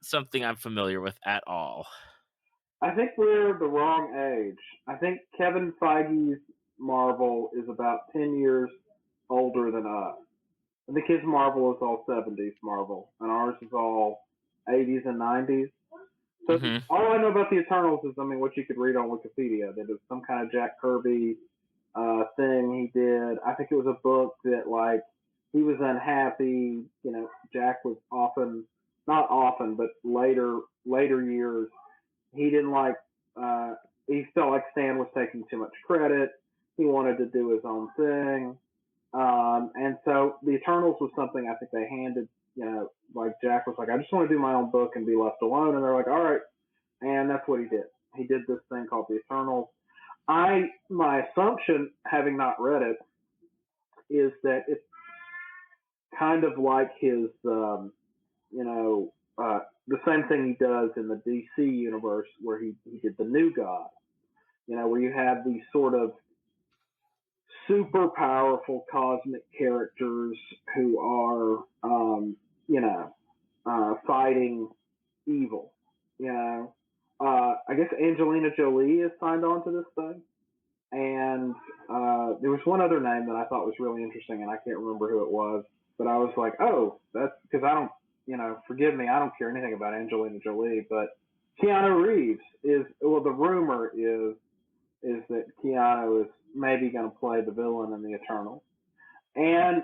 something I'm familiar with at all. I think we're the wrong age. I think Kevin Feige's Marvel is about 10 years older than us. I think his Marvel is all 70s Marvel, and ours is all 80s and 90s. So Hmm. all I know about the Eternals is, I mean, what you could read on Wikipedia. That it was some kind of Jack Kirby thing he did. I think it was a book that, like, he was unhappy. You know, Jack was often, not often, but later years, he didn't like. He felt like Stan was taking too much credit. He wanted to do his own thing, and so the Eternals was something I think they handed. You know, like Jack was like, I just want to do my own book and be left alone, and they're like, all right, and that's what he did. He did this thing called the Eternals. My assumption, having not read it, is that it's kind of like his, the same thing he does in the DC universe where he did the New God, where you have these sort of super powerful cosmic characters who are, fighting evil. I guess Angelina Jolie is signed on to this thing. And there was one other name that I thought was really interesting, and I can't remember who it was. But I was like, oh, that's because I don't, forgive me, I don't care anything about Angelina Jolie. But Keanu Reeves the rumor is that Keanu is maybe going to play the villain in the Eternals. And,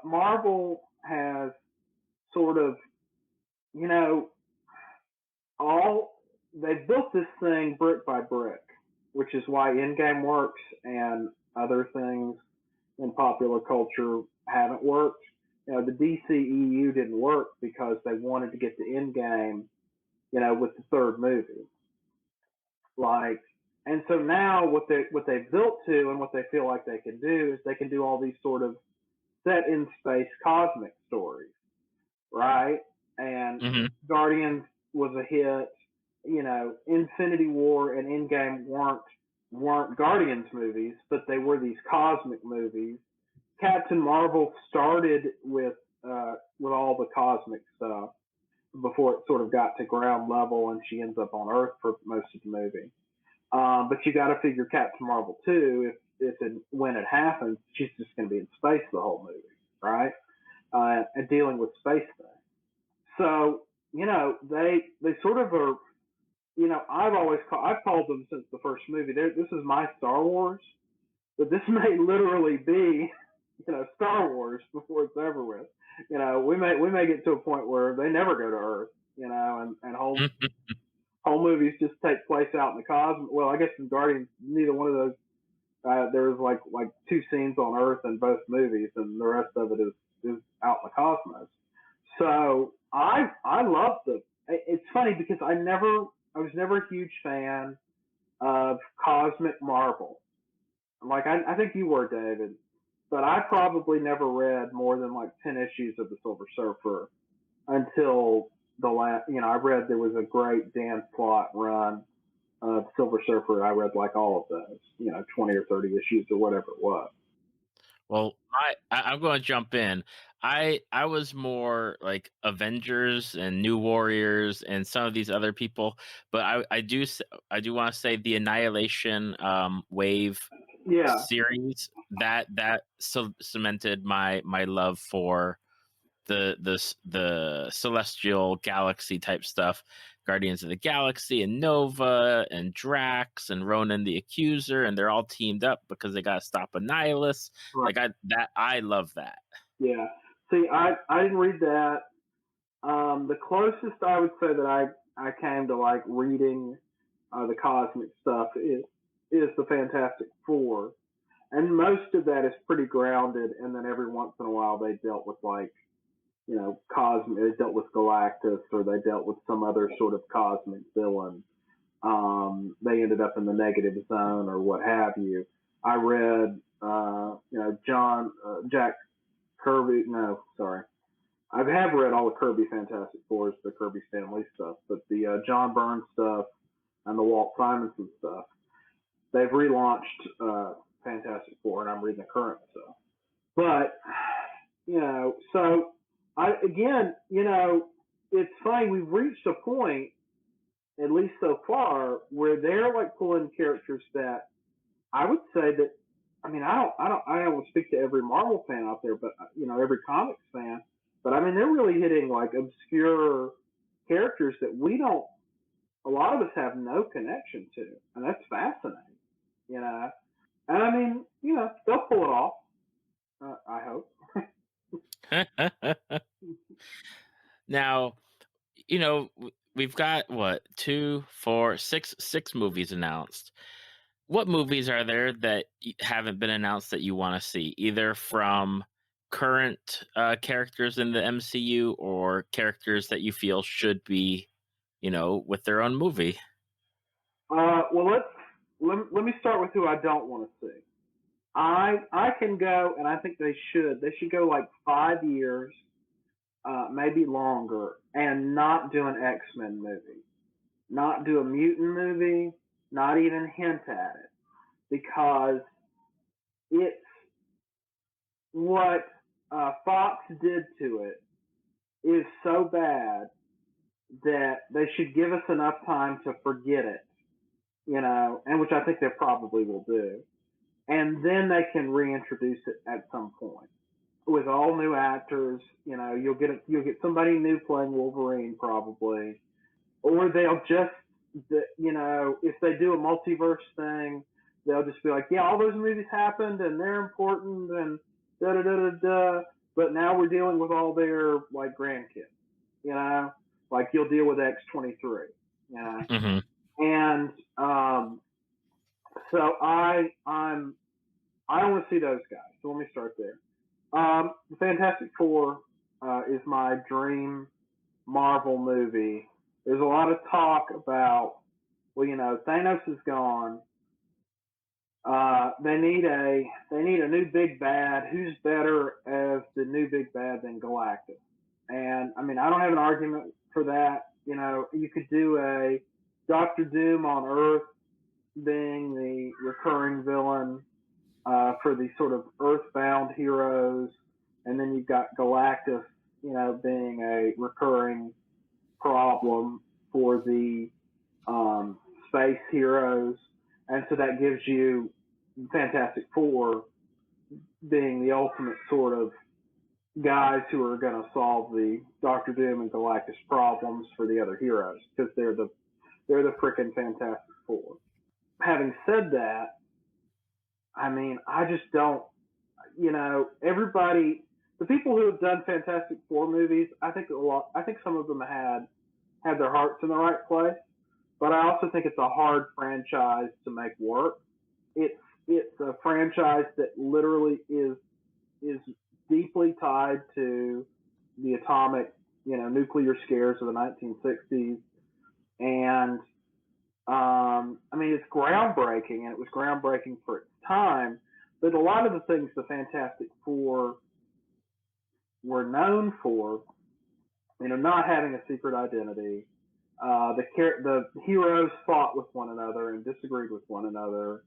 Marvel has sort of, they built this thing brick by brick, which is why Endgame works and other things in popular culture haven't worked. The DCEU didn't work because they wanted to get to Endgame, with the third movie. And so now what they've built to and what they feel like they can do is they can do all these sort of set in space cosmic stories, right? And Guardians was a hit. Infinity War and Endgame weren't Guardians movies, but they were these cosmic movies. Captain Marvel started with all the cosmic stuff before it sort of got to ground level, and she ends up on Earth for most of the movie. But you got to figure Captain Marvel 2, when it happens, she's just going to be in space the whole movie, right? And dealing with space things. So they sort of are. I've called them since the first movie. This is my Star Wars, but this may literally be, Star Wars before it's over with. We may get to a point where they never go to Earth, and whole movies just take place out in the cosmos. Well, I guess in Guardians, neither one of those. There was like 2 scenes on Earth in both movies, and the rest of it is out in the cosmos. So I love them. It's funny because I was never a huge fan of cosmic Marvel. Like I think you were, David, but I probably never read more than like 10 issues of the Silver Surfer until the last. I read there was a great Dan Slott run of Silver Surfer. I read like all of those, 20 or 30 issues or whatever it was. Well, I'm going to jump in. I was more like Avengers and New Warriors and some of these other people, but I do want to say the Annihilation wave series that cemented my love for the celestial galaxy type stuff. Guardians of the Galaxy and Nova and Drax and Ronan the Accuser, and they're all teamed up because they got to stop Annihilus. Right. I love that. Yeah. See, I didn't read that. The closest I would say that I came to like reading the cosmic stuff is the Fantastic Four, and most of that is pretty grounded. And then every once in a while they dealt with like, cosmic. They dealt with Galactus, or they dealt with some other sort of cosmic villain. They ended up in the negative zone or what have you. I read, Jack Kirby. No, sorry. I have read all the Kirby Fantastic Fours, the Kirby Stan Lee stuff, but the John Byrne stuff and the Walt Simonson stuff, they've relaunched Fantastic Four, and I'm reading the current stuff. But, so it's funny, we've reached a point, at least so far, where they're like pulling characters that I would say that, I mean, I don't want to speak to every Marvel fan out there, but every comics fan, but I mean, they're really hitting like obscure characters that a lot of us have no connection to, and that's fascinating, you know. And I mean, they'll pull it off. I hope. Now, we've got what, 6 movies announced. What movies are there that haven't been announced that you want to see, either from current characters in the MCU or characters that you feel should be, with their own movie? Well, let me start with who I don't want to see. I can go, and I think they should. They should go like 5 years, maybe longer, and not do an X-Men movie, not do a mutant movie, not even hint at it, because it's what Fox did to it is so bad that they should give us enough time to forget it, and which I think they probably will do. And then they can reintroduce it at some point with all new actors. You'll get somebody new playing Wolverine probably, or they'll just, if they do a multiverse thing, they'll just be like, yeah, all those movies happened and they're important and da da da da da. But now we're dealing with all their like grandkids, like you'll deal with X-23, Mm-hmm. and so I don't want to see those guys. So let me start there. The Fantastic Four is my dream Marvel movie. There's a lot of talk about, Thanos is gone. They need a new big bad. Who's better as the new big bad than Galactus? And I mean, I don't have an argument for that. You could do a Doctor Doom on Earth being the recurring villain for the sort of earthbound heroes, and then you've got Galactus, being a recurring problem for the space heroes, and so that gives you Fantastic Four being the ultimate sort of guys who are going to solve the Doctor Doom and Galactus problems for the other heroes, because they're the frickin' Fantastic Four. Having said that, I mean, I just don't, everybody, the people who have done Fantastic Four movies, I think some of them had their hearts in the right place, but I also think it's a hard franchise to make work. It's a franchise that literally is deeply tied to the atomic, nuclear scares of the 1960s, and I mean, it's groundbreaking, and it was groundbreaking for its time. But a lot of the things the Fantastic Four were known for, not having a secret identity, the heroes fought with one another and disagreed with one another.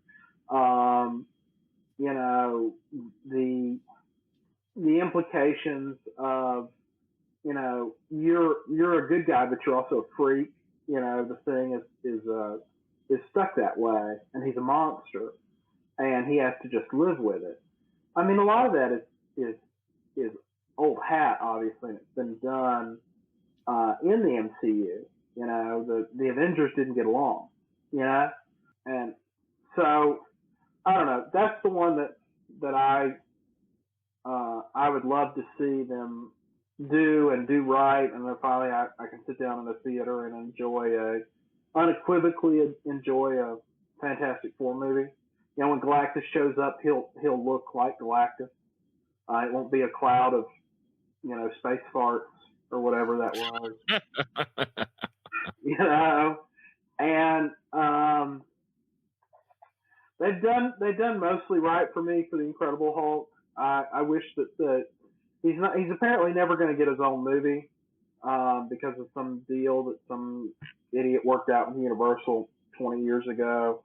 The implications of, you're a good guy, but you're also a freak. The thing is stuck that way, and he's a monster, and he has to just live with it. I mean, a lot of that is old hat, obviously, and it's been done in the MCU. The Avengers didn't get along, and so I don't know. That's the one that I would love to see them do right, and then finally I can sit down in the theater and unequivocally enjoy a Fantastic Four movie. When Galactus shows up, he'll look like Galactus. It won't be a cloud of space farts or whatever that was. And they've done mostly right for me for the Incredible Hulk. I wish that he's apparently never going to get his own movie because of some deal that some idiot worked out with Universal 20 years ago.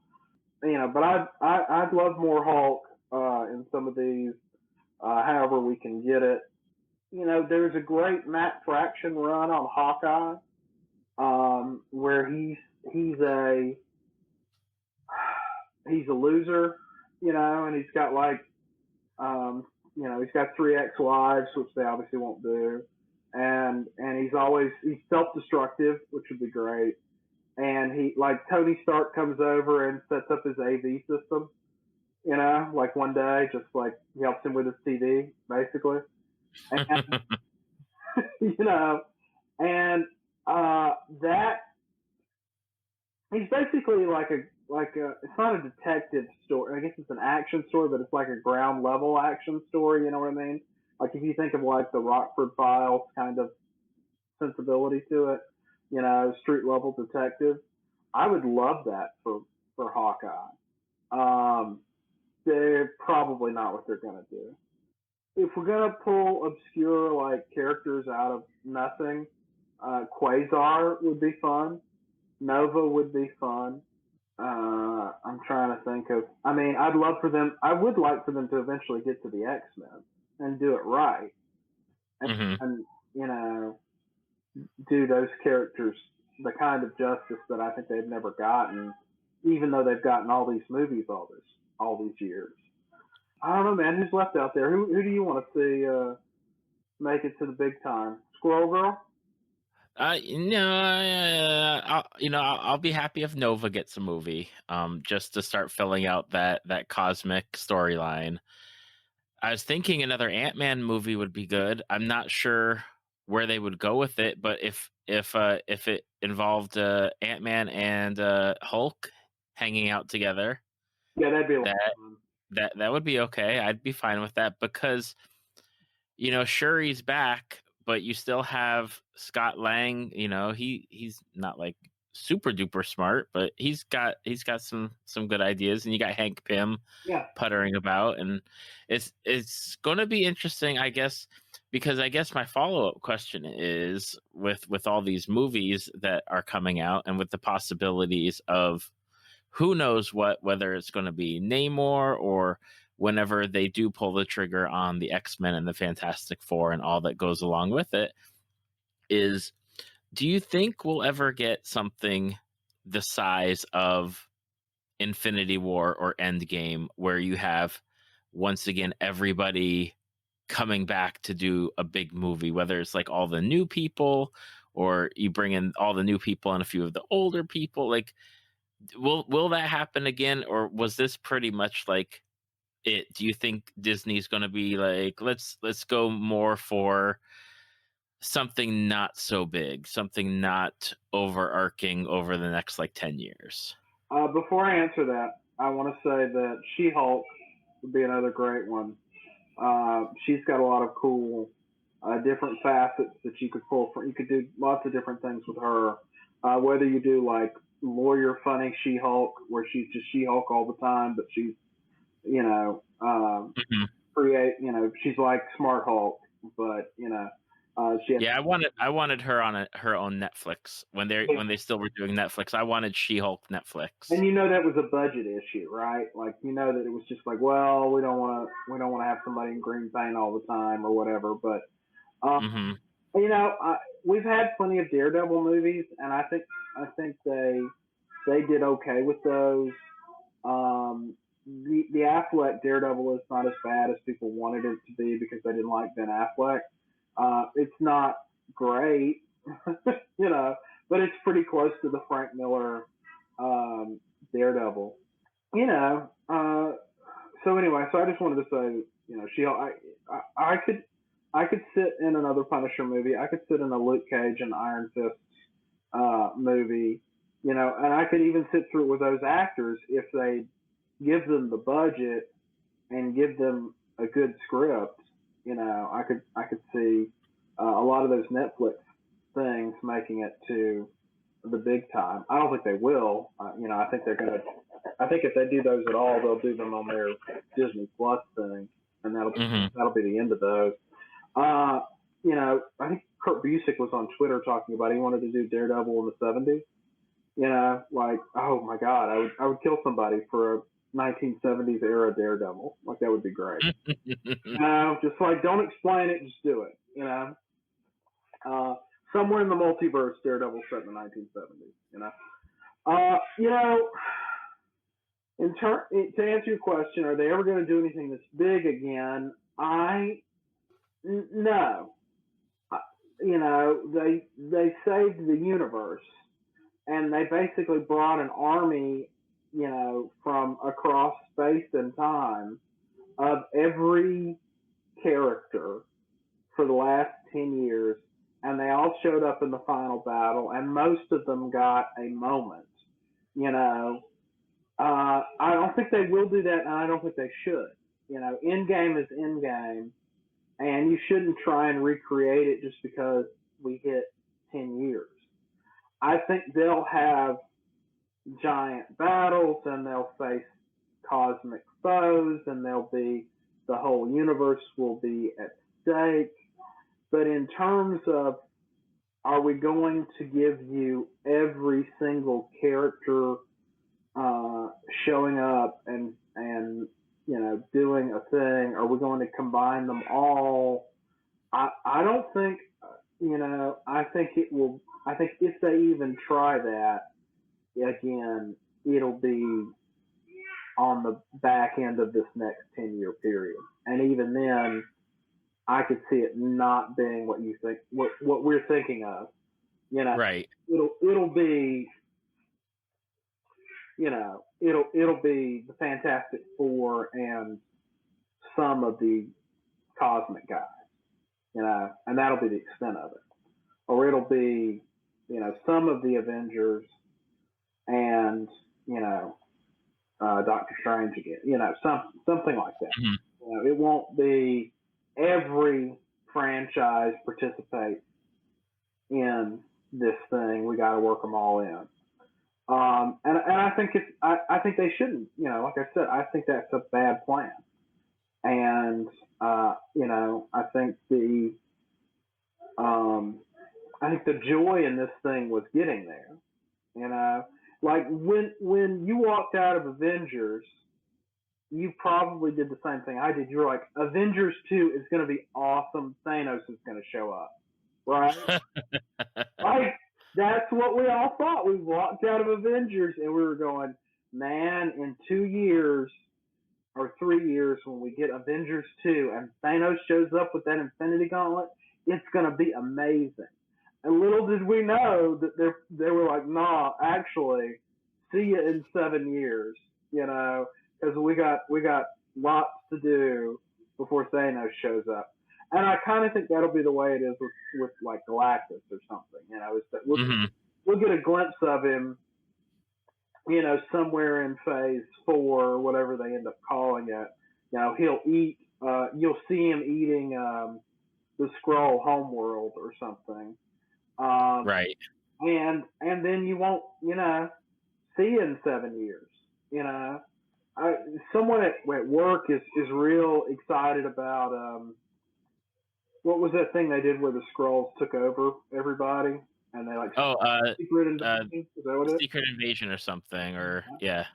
But I'd love more Hulk in some of these, however we can get it. There's a great Matt Fraction run on Hawkeye, where he's a he's a loser, and he's got like, he's got three ex-wives, which they obviously won't do, and he's self-destructive, which would be great. And he, like, Tony Stark comes over and sets up his AV system, like one day, just like he helps him with his TV, basically. And, you know, and that he's basically like a it's not a detective story. I guess it's an action story, but it's like a ground level action story. You know what I mean? Like if you think of like the Rockford Files kind of sensibility to it, street level detective. I would love that for Hawkeye. Um, they're probably not what they're gonna do. If we're gonna pull obscure like characters out of nothing, Quasar would be fun. Nova would be fun. I'm trying to think of. I mean, I'd love for them. I would like for them to eventually get to the X-Men and do it right, and you know, do those characters the kind of justice that I think they've never gotten, even though they've gotten all these movies all these years. I don't know, man. Who's left out there? Who do you want to see make it to the big time? Squirrel Girl? I'll be happy if Nova gets a movie, just to start filling out that cosmic storyline. I was thinking another Ant-Man movie would be good. I'm not sure where they would go with it, but if it involved Ant-Man and Hulk hanging out together, Yeah, that'd be a lot that of fun. that would be okay. I'd be fine with that because Shuri's back, but you still have Scott Lang. He's not like super duper smart, but he's got some good ideas, and you got Hank Pym Yeah, puttering about, and it's going to be interesting, I guess, because I guess my follow up question is with all these movies that are coming out, and with the possibilities of who knows whether it's going to be Namor or whenever they do pull the trigger on the X-Men and the Fantastic Four and all that goes along with it, is do you think we'll ever get something the size of Infinity War or Endgame where you have once again everybody coming back to do a big movie, whether it's like all the new people or you bring in all the new people and a few of the older people? Like, will that happen again, or was this pretty much like it? Do you think Disney's going to be like, let's go more for something not so big, something not overarching over the next like 10 years? Before I answer that, I want to say that She-Hulk would be another great one. She's got a lot of cool, different facets that you could pull from. You could do lots of different things with her. Whether you do like lawyer funny She-Hulk, where she's just She-Hulk all the time, but she's, Mhm. she's like Smart Hulk, but she has. Yeah, I wanted her on her own Netflix when they still were doing Netflix. I wanted She-Hulk Netflix. And that was a budget issue, right? Like that it was just like, well, we don't want to have somebody in green paint all the time or whatever. But Hmm. we've had plenty of Daredevil movies, and I think they did okay with those. The Affleck Daredevil is not as bad as people wanted it to be because they didn't like Ben Affleck. It's not great, but it's pretty close to the Frank Miller Daredevil. You know, uh, so anyway, so I just wanted to say, I could sit in another Punisher movie. I could sit in a Luke Cage and Iron Fist movie, and I could even sit through it with those actors if they give them the budget and give them a good script. I could see a lot of those Netflix things making it to the big time. I don't think they will. I think they're gonna. I think if they do those at all, they'll do them on their Disney Plus thing, and that'll Hmm. that'll be the end of those. I think Kurt Busiek was on Twitter talking about he wanted to do Daredevil in the '70s. Like, oh my God, I would kill somebody for a 1970s era Daredevil. Like that would be great. Just like don't explain it, just do it. Uh, somewhere in the multiverse, Daredevil set in the 1970s. Uh, you know, To answer your question, are they ever going to do anything this big again? No. They saved the universe, and they basically brought an army, from across space and time of every character for the last 10 years, and they all showed up in the final battle, and most of them got a moment. You know, I don't think they will do that, and I don't think they should. Endgame is Endgame, and you shouldn't try and recreate it just because we hit 10 years. I think they'll have giant battles, and they'll face cosmic foes, and the whole universe will be at stake. But in terms of, are we going to give you every single character showing up and doing a thing? Are we going to combine them all? I don't think I think it will. I think if they even try that again, it'll be on the back end of this next 10-year period, and even then, I could see it not being what you think, what we're thinking of. Right. It'll be, it'll be the Fantastic Four and some of the cosmic guys, and that'll be the extent of it. Or it'll be, some of the Avengers and, Doctor Strange again, something like that. Mm-hmm. It won't be every franchise participate in this thing. We got to work them all in. And I think I think they shouldn't. Like I said, I think that's a bad plan. And I think the joy in this thing was getting there. Like when you walked out of Avengers, you probably did the same thing I did. You were like, Avengers 2 is going to be awesome. Thanos is going to show up, right? Like, that's what we all thought. We walked out of Avengers and we were going, man, in 2 years or 3 years, when we get Avengers 2 and Thanos shows up with that Infinity Gauntlet, it's going to be amazing. And little did we know that they were like, nah, actually, see you in 7 years, because we got lots to do before Thanos shows up. And I kind of think that'll be the way it is with like Galactus or something. Is that we'll get a glimpse of him, somewhere in Phase 4 or whatever they end up calling it. He'll eat. You'll see him eating the Skrull homeworld or something. Right. And then you won't, see you in 7 years. Someone at work is real excited about what was that thing they did where the Skrulls took over everybody and they secret invasion? Is that what it is? Secret Invasion or something, or yeah.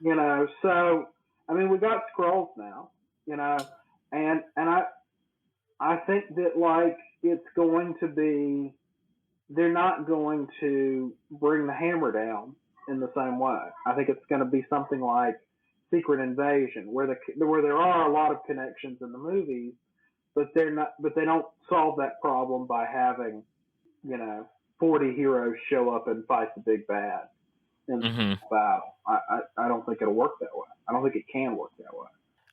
So I mean, we got Skrulls now, and I think that like it's going to be, they're not going to bring the hammer down in the same way. I think it's going to be something like Secret Invasion, where there are a lot of connections in the movies, but they don't solve that problem by having 40 heroes show up and fight the big bad in the battle. I don't think it'll work that way. I don't think it can work that way.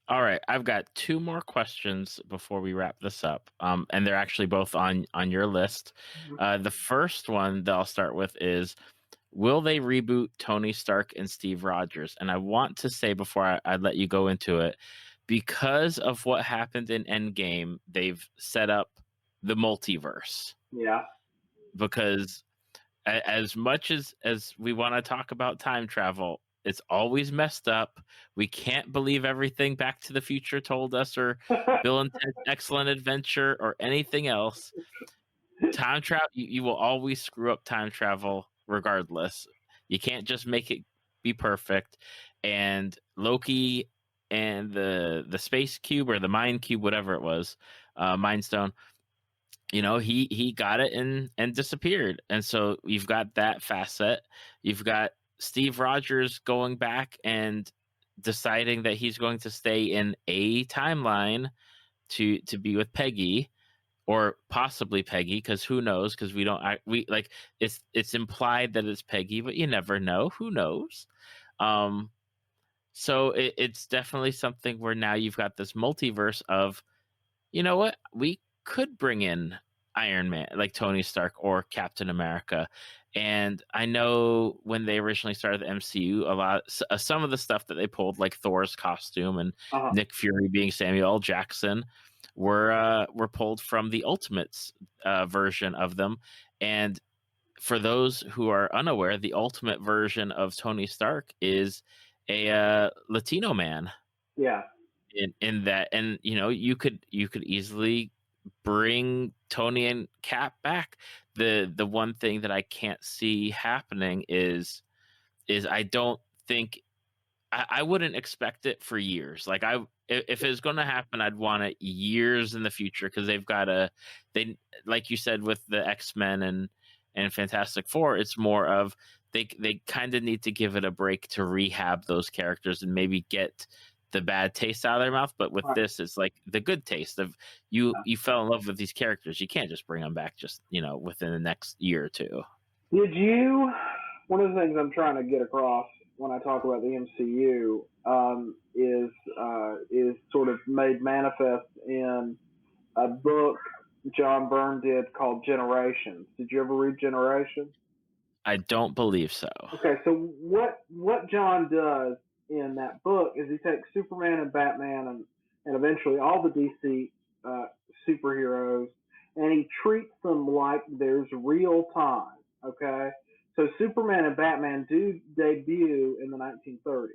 All right, I've got 2 more questions before we wrap this up, and they're actually both on your list. The first one that I'll start with is, will they reboot Tony Stark and Steve Rogers? And I want to say before I let you go into it, because of what happened in Endgame, they've set up the multiverse. Yeah. Because as much as we want to talk about time travel, it's always messed up. We can't believe everything Back to the Future told us, or Bill and Ted's Excellent Adventure, or anything else. Time travel, you will always screw up time travel regardless. You can't just make it be perfect. And Loki and the space cube, or the mind cube, whatever it was, Mind Stone, he got it and disappeared. And so you've got that facet. You've got Steve Rogers going back and deciding that he's going to stay in a timeline to be with Peggy, or possibly Peggy, because who knows? Because we like it's implied that it's Peggy, but you never know. Who knows? Um, so it's definitely something where now you've got this multiverse of, you know what, we could bring in Iron Man, like Tony Stark or Captain America. And I know when they originally started the MCU, some of the stuff that they pulled, like Thor's costume and Uh-huh. Nick Fury being Samuel L. Jackson, were pulled from the Ultimates version of them. And for those who are unaware, the Ultimate version of Tony Stark is a Latino man Yeah. in that. And you could easily bring Tony and Cap back. The one thing that I can't see happening is I don't think I wouldn't expect it for years. Like, if it's going to happen, I'd want it years in the future, because they, like you said, with the X-Men and Fantastic Four, it's more of they kind of need to give it a break to rehab those characters and maybe get the bad taste out of their mouth. But with Right. this, it's like the good taste of you fell in love with these characters. You can't just bring them back just within the next year or two. Did you? One of the things I'm trying to get across when I talk about the MCU is sort of made manifest in a book John Byrne did called Generations. Did you ever read Generations? I don't believe so. Okay, so what John does in that book is he takes Superman and Batman and eventually all the DC superheroes, and he treats them like there's real time. Okay, so Superman and Batman do debut in the 1930s,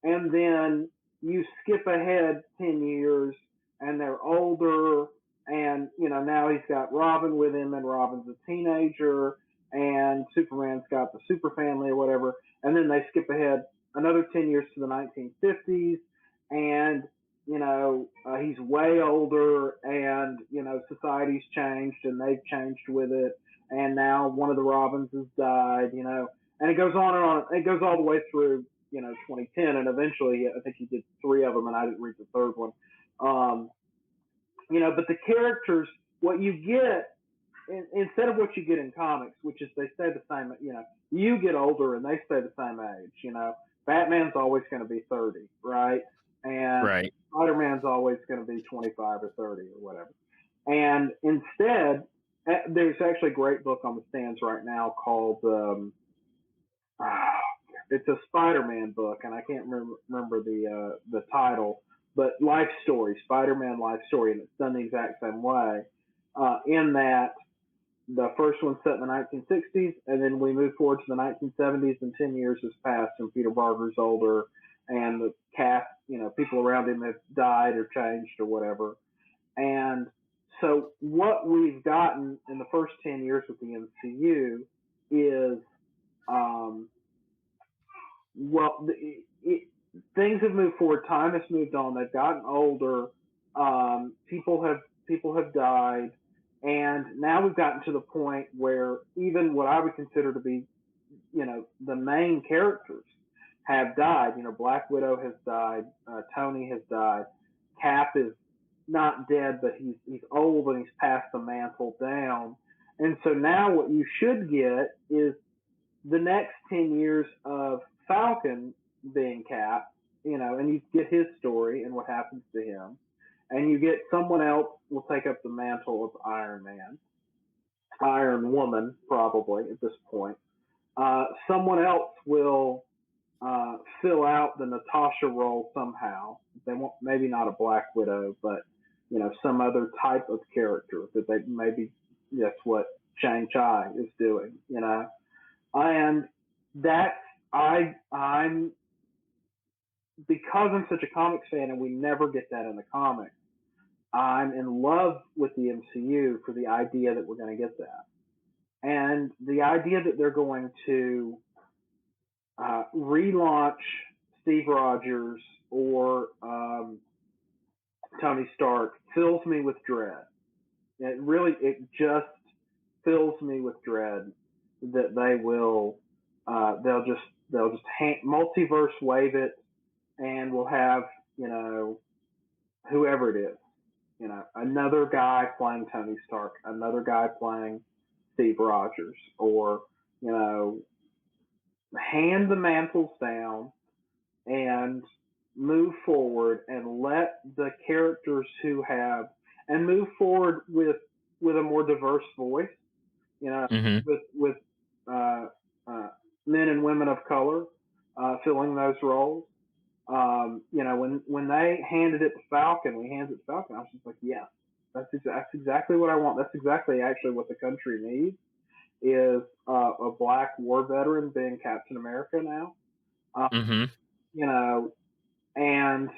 and then you skip ahead 10 years, and they're older, and now he's got Robin with him, and Robin's a teenager, and Superman's got the super family or whatever, and then they skip ahead another 10 years to the 1950s, and he's way older, and society's changed and they've changed with it, and now one of the Robins has died, and it goes on and on. It goes all the way through 2010, and eventually I think he did 3 of them, and I didn't read the third one. But the characters, what you get instead of what you get in comics, which is they stay the same. You get older and they stay the same age. Batman's always going to be 30, right? And Right. Spider-Man's always going to be 25 or 30 or whatever. And instead, there's actually a great book on the stands right now called it's a Spider-Man book, and I can't remember the title, but Life Story, Spider-Man Life Story, and it's done the exact same way. In that the first one's set in the 1960s, and then we move forward to the 1970s, and 10 years has passed, and Peter Parker's older, and the cast, people around him have died or changed or whatever. And so what we've gotten in the first 10 years with the MCU is, things have moved forward. Time has moved on. They've gotten older. People have died. And now we've gotten to the point where even what I would consider to be, the main characters have died. Black Widow has died. Tony has died. Cap is not dead, but he's old and he's passed the mantle down. And so now what you should get is the next 10 years of Falcon being Cap, and you get his story and what happens to him. And you get someone else will take up the mantle of Iron Man, Iron Woman, probably at this point. Someone else will fill out the Natasha role somehow. They won't, maybe not a Black Widow, but some other type of character that they maybe that's what Shang Chi is doing. And that's I'm because I'm such a comics fan, and we never get that in the comics. I'm in love with the MCU for the idea that we're going to get that. And the idea that they're going to relaunch Steve Rogers or Tony Stark fills me with dread. It just fills me with dread that they'll just multiverse wave it and we'll have, whoever it is, another guy playing Tony Stark, another guy playing Steve Rogers, or, hand the mantles down and move forward and let the characters who have and move forward with a more diverse voice, Mhm. with uh, men and women of color filling those roles. When they handed it to Falcon, we handed it to Falcon. I was just like, yeah, that's exactly what I want. That's exactly actually what the country needs is a black war veteran being Captain America now. Mhm. You know, and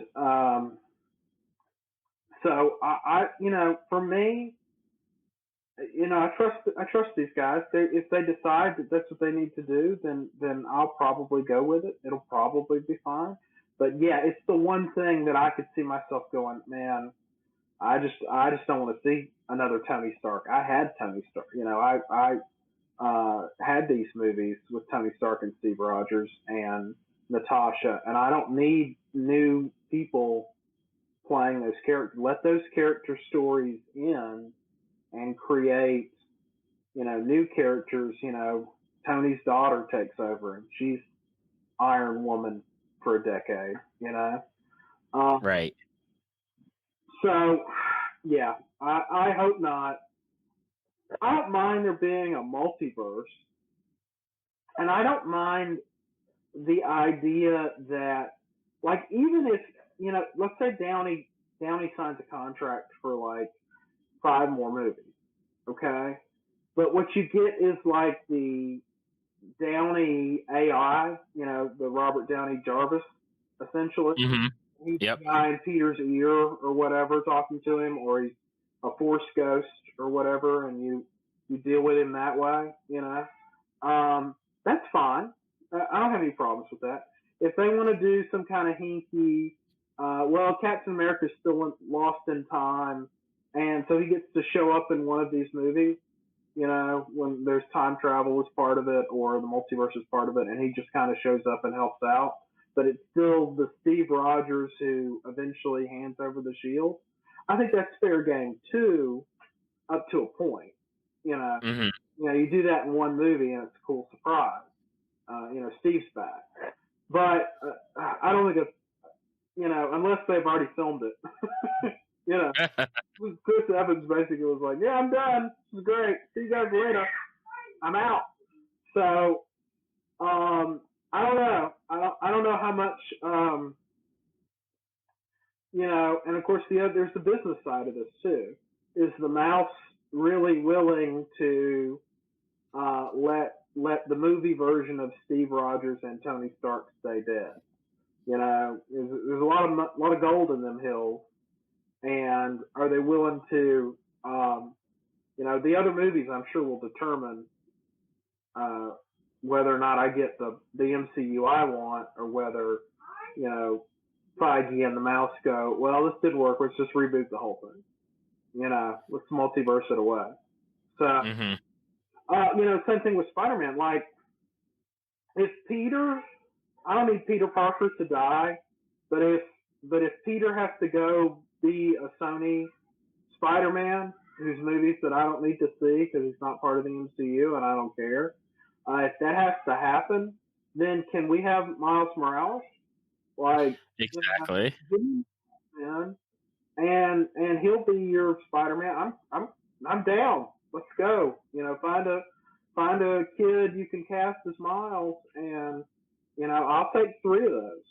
so for me, I trust these guys. If they decide that that's what they need to do, then I'll probably go with it. It'll probably be fine. But yeah, it's the one thing that I could see myself going, man. I just don't want to see another Tony Stark. I had Tony Stark. I had these movies with Tony Stark and Steve Rogers and Natasha, and I don't need new people playing those characters. Let those character stories in and create, new characters. Tony's daughter takes over and she's Iron Woman for a decade. Um, Right. so yeah, I hope not. I don't mind there being a multiverse, and I don't mind the idea that, like, even if let's say Downey signs a contract for like 5 more movies, okay, but what you get is like the Downey AI, the Robert Downey Jarvis, essentially. Mhm. He's Yep. the guy in Peter's ear or whatever talking to him, or he's a force ghost or whatever, and you deal with him that way. That's fine. I don't have any problems with that. If they want to do some kind of hinky, Captain America's still lost in time, and so he gets to show up in one of these movies. When there's time travel as part of it or the multiverse is part of it, and he just kind of shows up and helps out. But it's still the Steve Rogers who eventually hands over the shield. I think that's fair game too, up to a point. Mhm. You do that in one movie and it's a cool surprise. Steve's back, but I don't think it's unless they've already filmed it. you know, Chris Evans basically was like, "Yeah, I'm done. This is great. See you guys later. I'm out." So, I don't know. I don't know how much, And of course, there's the business side of this too. Is the mouse really willing to let the movie version of Steve Rogers and Tony Stark stay dead? There's a lot of gold in them hills, and are they willing to? The other movies I'm sure will determine uh, whether or not I get the MCU I want, or whether Feige and the mouse go, well, this did work. Let's just reboot the whole thing. Let's multiverse it away. So, Mhm. Same thing with Spider-Man. Like, if Peter, I don't need Peter Parker to die, but if Peter has to go be a Sony Spider-Man, whose movies that I don't need to see because he's not part of the MCU and I don't care, if that has to happen, then can we have Miles Morales? Like, Exactly. man, and he'll be your Spider-Man. I'm down. Let's go. Find a kid you can cast as Miles, and I'll take 3 of those.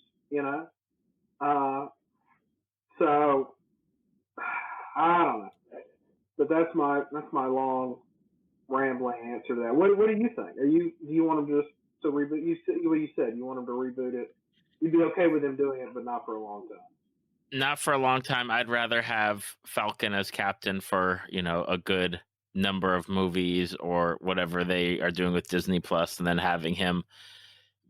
Uh, so I don't know, but that's my long rambling answer to that. What do you think? Do you want him just to reboot? You said you want him to reboot it. You'd be okay with him doing it, but not for a long time. Not for a long time. I'd rather have Falcon as captain for, a good number of movies or whatever they are doing with Disney Plus, and then having him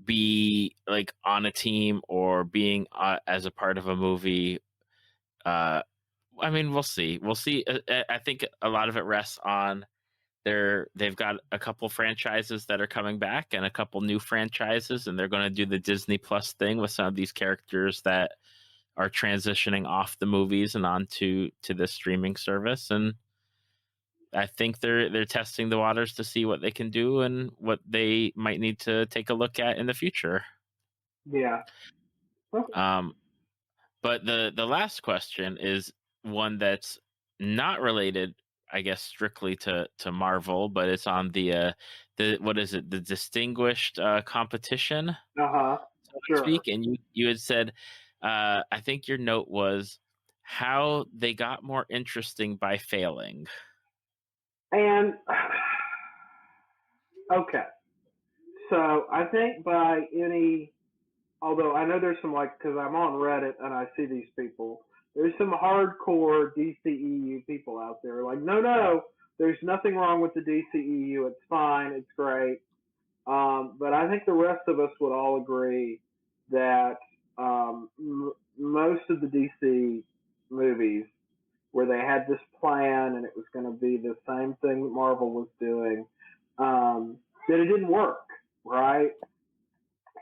be like on a team or being as a part of a movie. I mean, we'll see. We'll see. I think a lot of it rests on they've got a couple franchises that are coming back and a couple new franchises, and they're going to do the Disney Plus thing with some of these characters that are transitioning off the movies and onto this streaming service. And I think they're testing the waters to see what they can do and what they might need to take a look at in the future. Yeah. Okay. But the last question is one that's not related, I guess, strictly to Marvel, but it's on the what is it, the distinguished competition, so to Sure. speak. And you had said, I think your note was how they got more interesting by failing. And okay, so I think by any, although I know there's some, like, because I'm on Reddit and I see these people, there's some hardcore DCEU people out there like, no, there's nothing wrong with the DCEU. It's fine. It's great. But I think the rest of us would all agree that most of the DC movies where they had this plan and it was going to be the same thing that Marvel was doing, that it didn't work, right?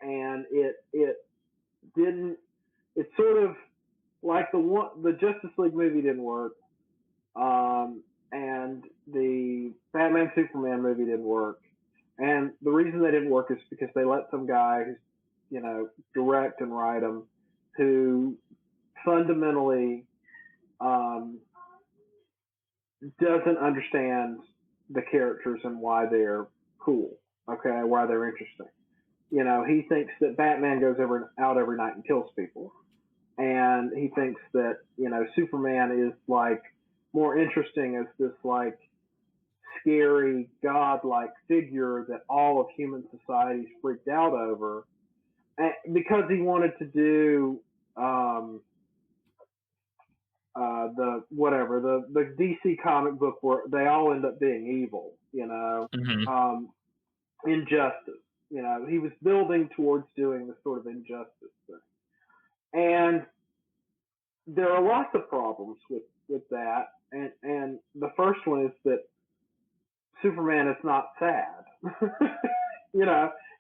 And it didn't. It's sort of like the Justice League movie didn't work, and the Batman Superman movie didn't work. And the reason they didn't work is because they let some guy who's, direct and write them, who fundamentally doesn't understand the characters and why they're cool, okay, why they're interesting. He thinks that Batman goes out every night and kills people. And he thinks that, Superman is, like, more interesting as this, like, scary, godlike figure that all of human society's freaked out over. And because he wanted to do the DC comic book where they all end up being evil, Mm-hmm. Injustice. He was building towards doing this sort of injustice thing. And there are lots of problems with that. And the first one is that Superman is not sad.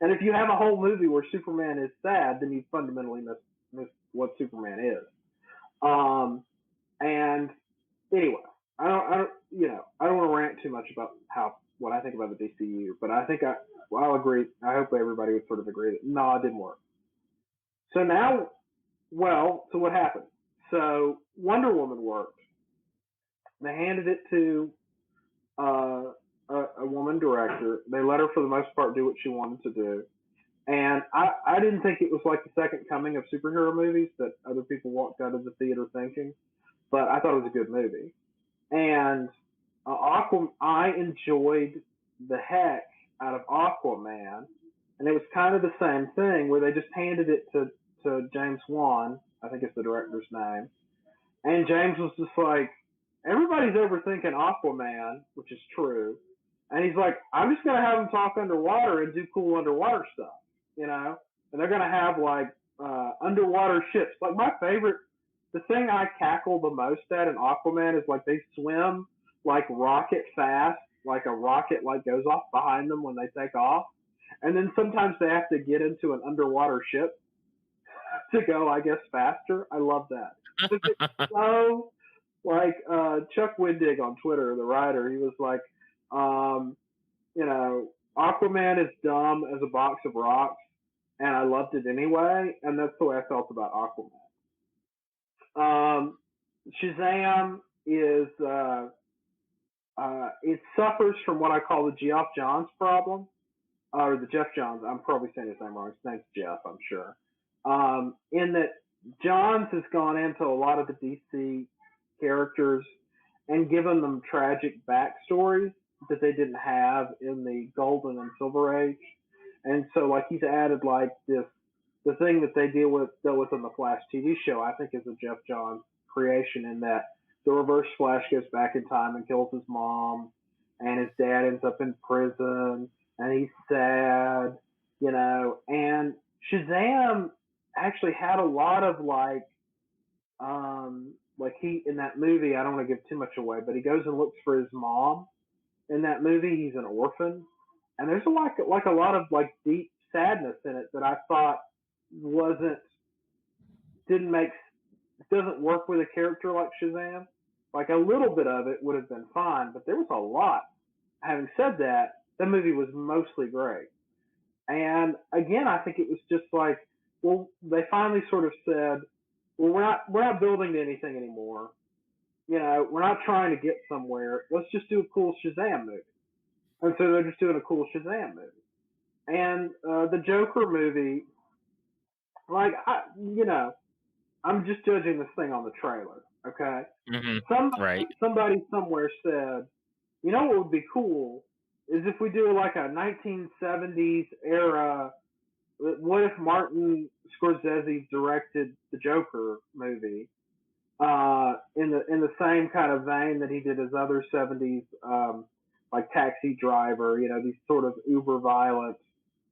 And if you have a whole movie where Superman is sad, then you fundamentally miss what Superman is. And anyway, I don't want to rant too much about what I think about the DCU, but I think I'll agree. I hope everybody would sort of agree that no, it didn't work. So now, so what happened? So Wonder Woman worked. They handed it to a woman director. They let her, for the most part, do what she wanted to do. And I didn't think it was like the second coming of superhero movies that other people walked out of the theater thinking, but I thought it was a good movie. And I enjoyed the heck out of Aquaman, and it was kind of the same thing where they just handed it to James Wan, I think it's the director's name, and James was just like, everybody's overthinking Aquaman, which is true, and he's like, I'm just going to have him talk underwater and do cool underwater stuff, and they're going to have, like, underwater ships. Like, the thing I cackle the most at in Aquaman is, like, they swim, like, rocket fast, like a rocket, like, goes off behind them when they take off, and then sometimes they have to get into an underwater ship to go, I guess, faster. I love that. It's so, like, Chuck Wendig on Twitter, the writer, he was like, Aquaman is dumb as a box of rocks, and I loved it anyway, and that's the way I felt about Aquaman. Shazam is, it suffers from what I call the Geoff Johns problem, or the Jeff Johns. I'm probably saying his name wrong. His name's Jeff, I'm sure. In that Johns has gone into a lot of the DC characters and given them tragic backstories that they didn't have in the Golden and Silver Age. And so, like, he's added, like, the thing that they dealt with in the Flash TV show, I think, is a Jeff Johns creation, in that the Reverse Flash goes back in time and kills his mom, and his dad ends up in prison, and he's sad, and Shazam actually had a lot of, like he, in that movie, I don't want to give too much away, but he goes and looks for his mom, in that movie. He's an orphan, and there's a lot of like deep sadness in it that I thought wasn't didn't make doesn't work with a character like Shazam. Like a little bit of it would have been fine, but there was a lot. Having said that, that movie was mostly great. And again, I think it was just like, well, they finally sort of said, well, we're not building to anything anymore. We're not trying to get somewhere. Let's just do a cool Shazam movie. And so they're just doing a cool Shazam movie. And the Joker movie, like, I'm just judging this thing on the trailer, okay? Mm-hmm. Right. Somebody somewhere said, you know what would be cool is if we do like a 1970s era. What if Martin Scorsese directed the Joker movie in the same kind of vein that he did his other 70s like Taxi Driver, these sort of uber violent,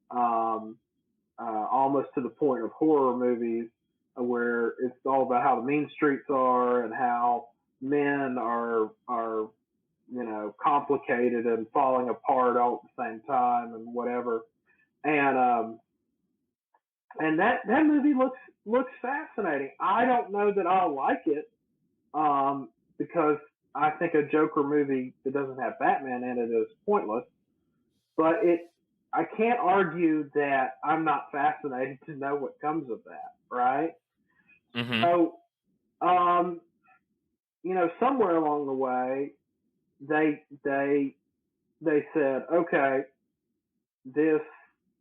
almost to the point of horror movies where it's all about how the mean streets are and how men are complicated and falling apart all at the same time and whatever. And that movie looks fascinating. I don't know that I'll like it because I think a Joker movie that doesn't have Batman in it is pointless. But I can't argue that I'm not fascinated to know what comes of that, right? Mm-hmm. So, somewhere along the way, they said, okay, this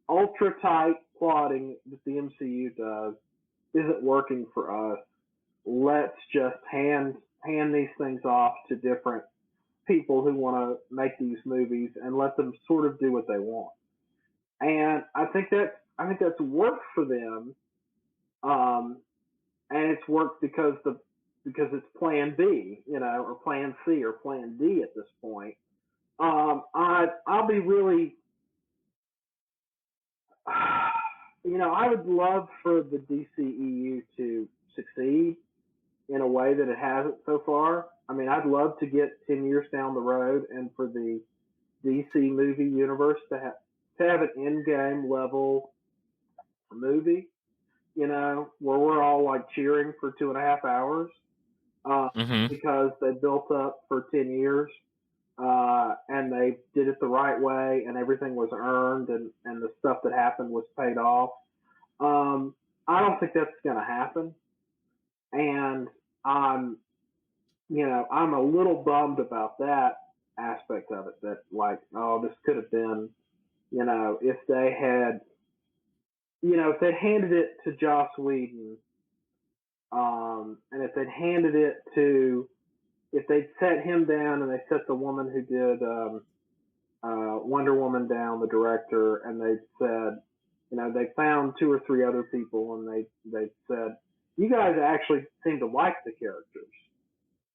ultra tight plotting that the MCU does isn't working for us. Let's just hand these things off to different people who want to make these movies and let them sort of do what they want. And I think that's worked for them, and it's worked because it's Plan B, or Plan C or Plan D at this point. I'll be really, I would love for the DCEU to succeed in a way that it hasn't so far. I mean, I'd love to get 10 years down the road and for the DC movie universe to have an Endgame level movie, where we're all like cheering for 2.5 hours because they built up for 10 years and they did it the right way and everything was earned and the stuff that happened was paid off. I don't think that's going to happen. And I'm a little bummed about that aspect of it, that like, oh, this could have been, if they had, if they'd handed it to Joss Whedon, and if they'd handed it to, if they'd set him down and they set the woman who did Wonder Woman down, the director, and they said, they found 2 or 3 other people and they said, you guys actually seem to like the characters.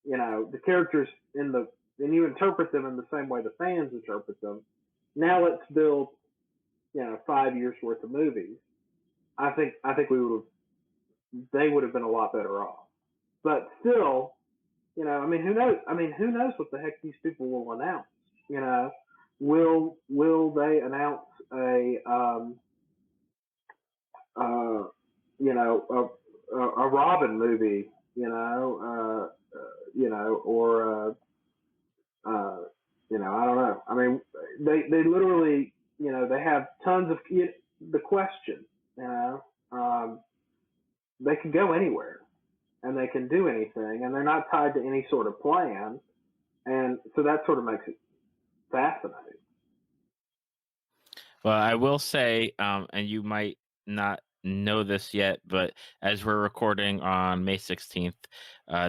The characters and you interpret them in the same way the fans interpret them. Now let's build, 5 years worth of movies. I think they would have been a lot better off. But still, who knows? Who knows what the heck these people will announce? Will they announce a Robin movie? Or I don't know. I mean, they literally, they have tons of the question. They can go anywhere, and they can do anything, and they're not tied to any sort of plan, and so that sort of makes it fascinating. Well, I will say, and you might not know this yet, but as we're recording on May 16th,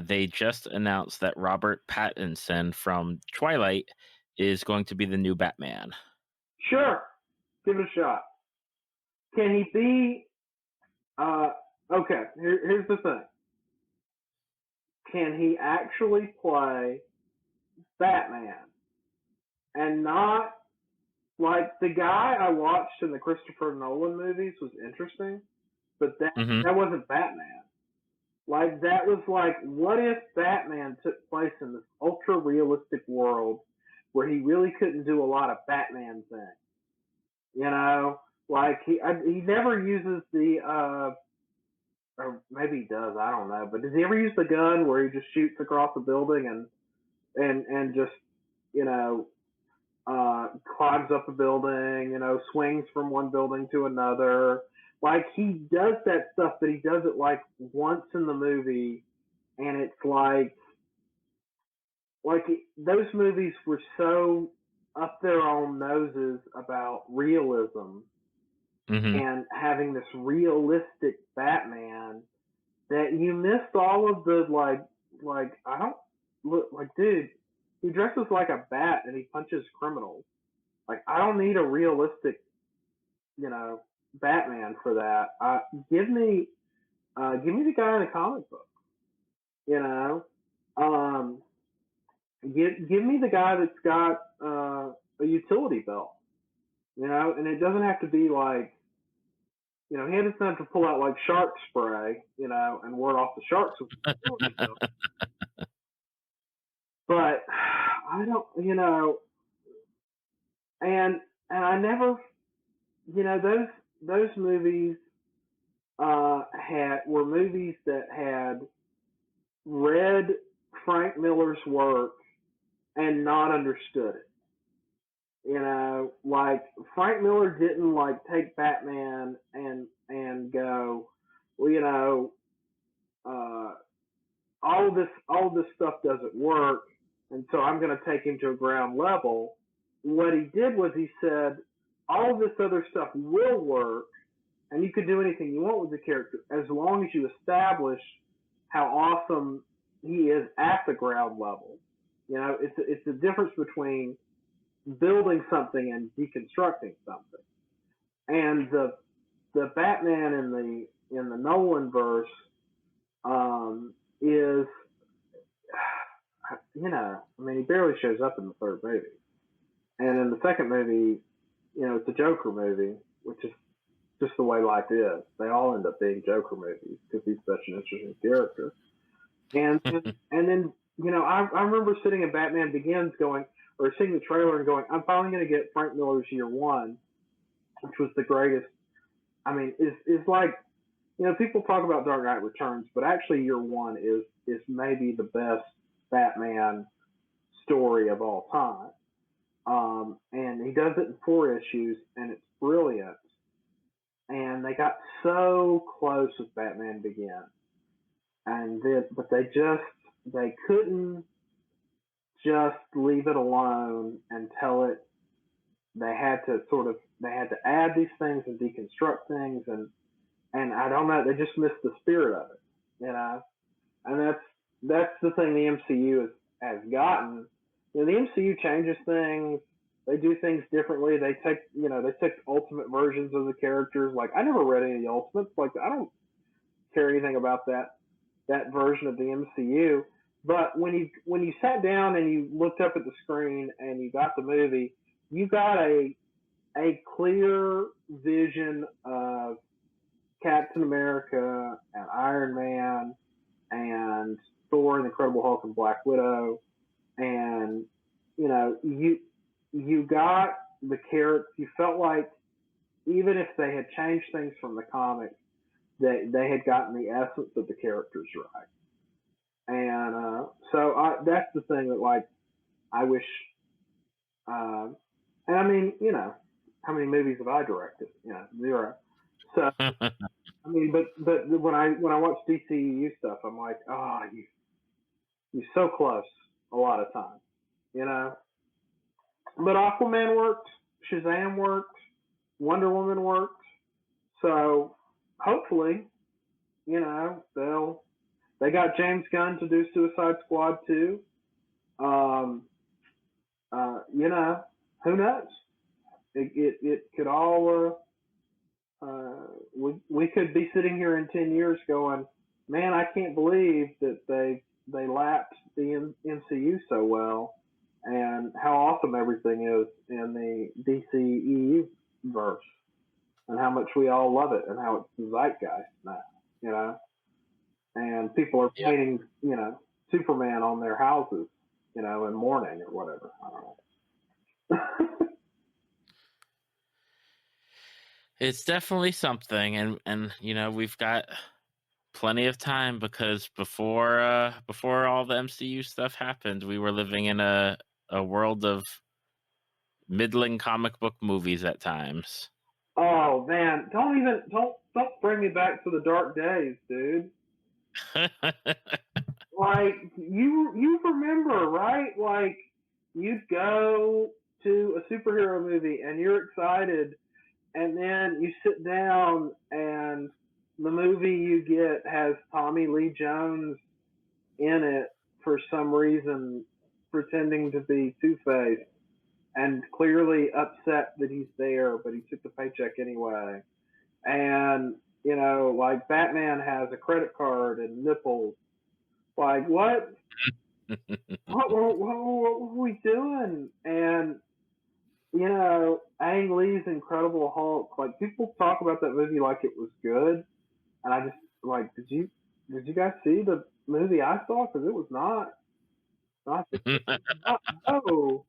they just announced that Robert Pattinson from Twilight is going to be the new Batman. Sure. Give it a shot. Can he be... okay, here's the thing. Can he actually play Batman? And not... Like, the guy I watched in the Christopher Nolan movies was interesting, but that wasn't Batman. Like, that was like, what if Batman took place in this ultra-realistic world where he really couldn't do a lot of Batman things. You know, like he never uses the or maybe he does, I don't know. But does he ever use the gun where he just shoots across the building and just, you know, climbs up a building, you know, swings from one building to another. Like he does that stuff, but he does it like once in the movie, and it's like those movies were so up their own noses about realism and having this realistic Batman that you missed all of the I don't look like, dude, he dresses like a bat and he punches criminals. Like I don't need a realistic, you know, Batman for that. Give me the guy in the comic book. You know, give me the guy that's got a utility belt. You know, and it doesn't have to be like, you know, he doesn't have to pull out like shark spray, you know, and ward off the sharks with the utility belt. But I don't, you know, and I never, you know, those movies were movies that had read Frank Miller's work and not understood it. You know, like Frank Miller didn't like take Batman and go, well, you know, all this stuff doesn't work, and so I'm going to take him to a ground level. What he did was he said, all this other stuff will work, and you can do anything you want with the character as long as you establish how awesome he is at the ground level. You know, it's the difference between building something and deconstructing something. And the Batman in the Nolan verse is, you know, I mean, he barely shows up in the third movie, and in the second movie, you know, it's a Joker movie, which is just the way life is. They all end up being Joker movies because he's such an interesting character. And and then, you know, I remember sitting in Batman Begins going, or seeing the trailer and going, I'm finally going to get Frank Miller's Year One, which was the greatest. I mean, is like, you know, people talk about Dark Knight Returns, but actually Year One is maybe the best Batman story of all time. And he does it in 4 issues, and it's brilliant. And they got so close with Batman Begins, but they couldn't just leave it alone and tell it. They had to add these things and deconstruct things, and I don't know, they just missed the spirit of it, you know. And that's the thing the MCU has gotten. You know, the MCU changes things. They do things differently. They take ultimate versions of the characters. Like, I never read any of the Ultimates. Like, I don't care anything about that version of the MCU. But when you sat down and you looked up at the screen and you got the movie, you got a clear vision of Captain America and Iron Man and Thor and the Incredible Hulk and Black Widow, and you know, you got the character. You felt like even if they had changed things from the comic, they had gotten the essence of the characters right. And so that's the thing that, like, I wish. And I mean, you know, how many movies have I directed? You know, 0. So I mean, but when I watch DCEU stuff, I'm like, oh, you're so close a lot of times, you know. But Aquaman worked, Shazam worked, Wonder Woman worked. So hopefully, you know, they got James Gunn to do Suicide Squad 2. You know, who knows? It could all. We could be sitting here in 10 years going, man, I can't believe that they lapped the MCU so well, and how awesome everything is in the DCEU verse, and how much we all love it, and how it's the zeitgeist now, you know. And people are painting, you know, Superman on their houses, you know, in mourning or whatever. I don't know. It's definitely something, and we've got plenty of time because before all the MCU stuff happened, we were living in a world of middling comic book movies at times. Oh man, don't bring me back to the dark days, dude. Like you remember, right? Like you'd go to a superhero movie and you're excited, and then you sit down and the movie you get has Tommy Lee Jones in it for some reason, pretending to be Two-Face and clearly upset that he's there, but he took the paycheck anyway. And like Batman has a credit card and nipples. Like what? What were we doing? And Ang Lee's Incredible Hulk. Like people talk about that movie like it was good, and I just like, did you guys see the movie I saw? Because it was not no.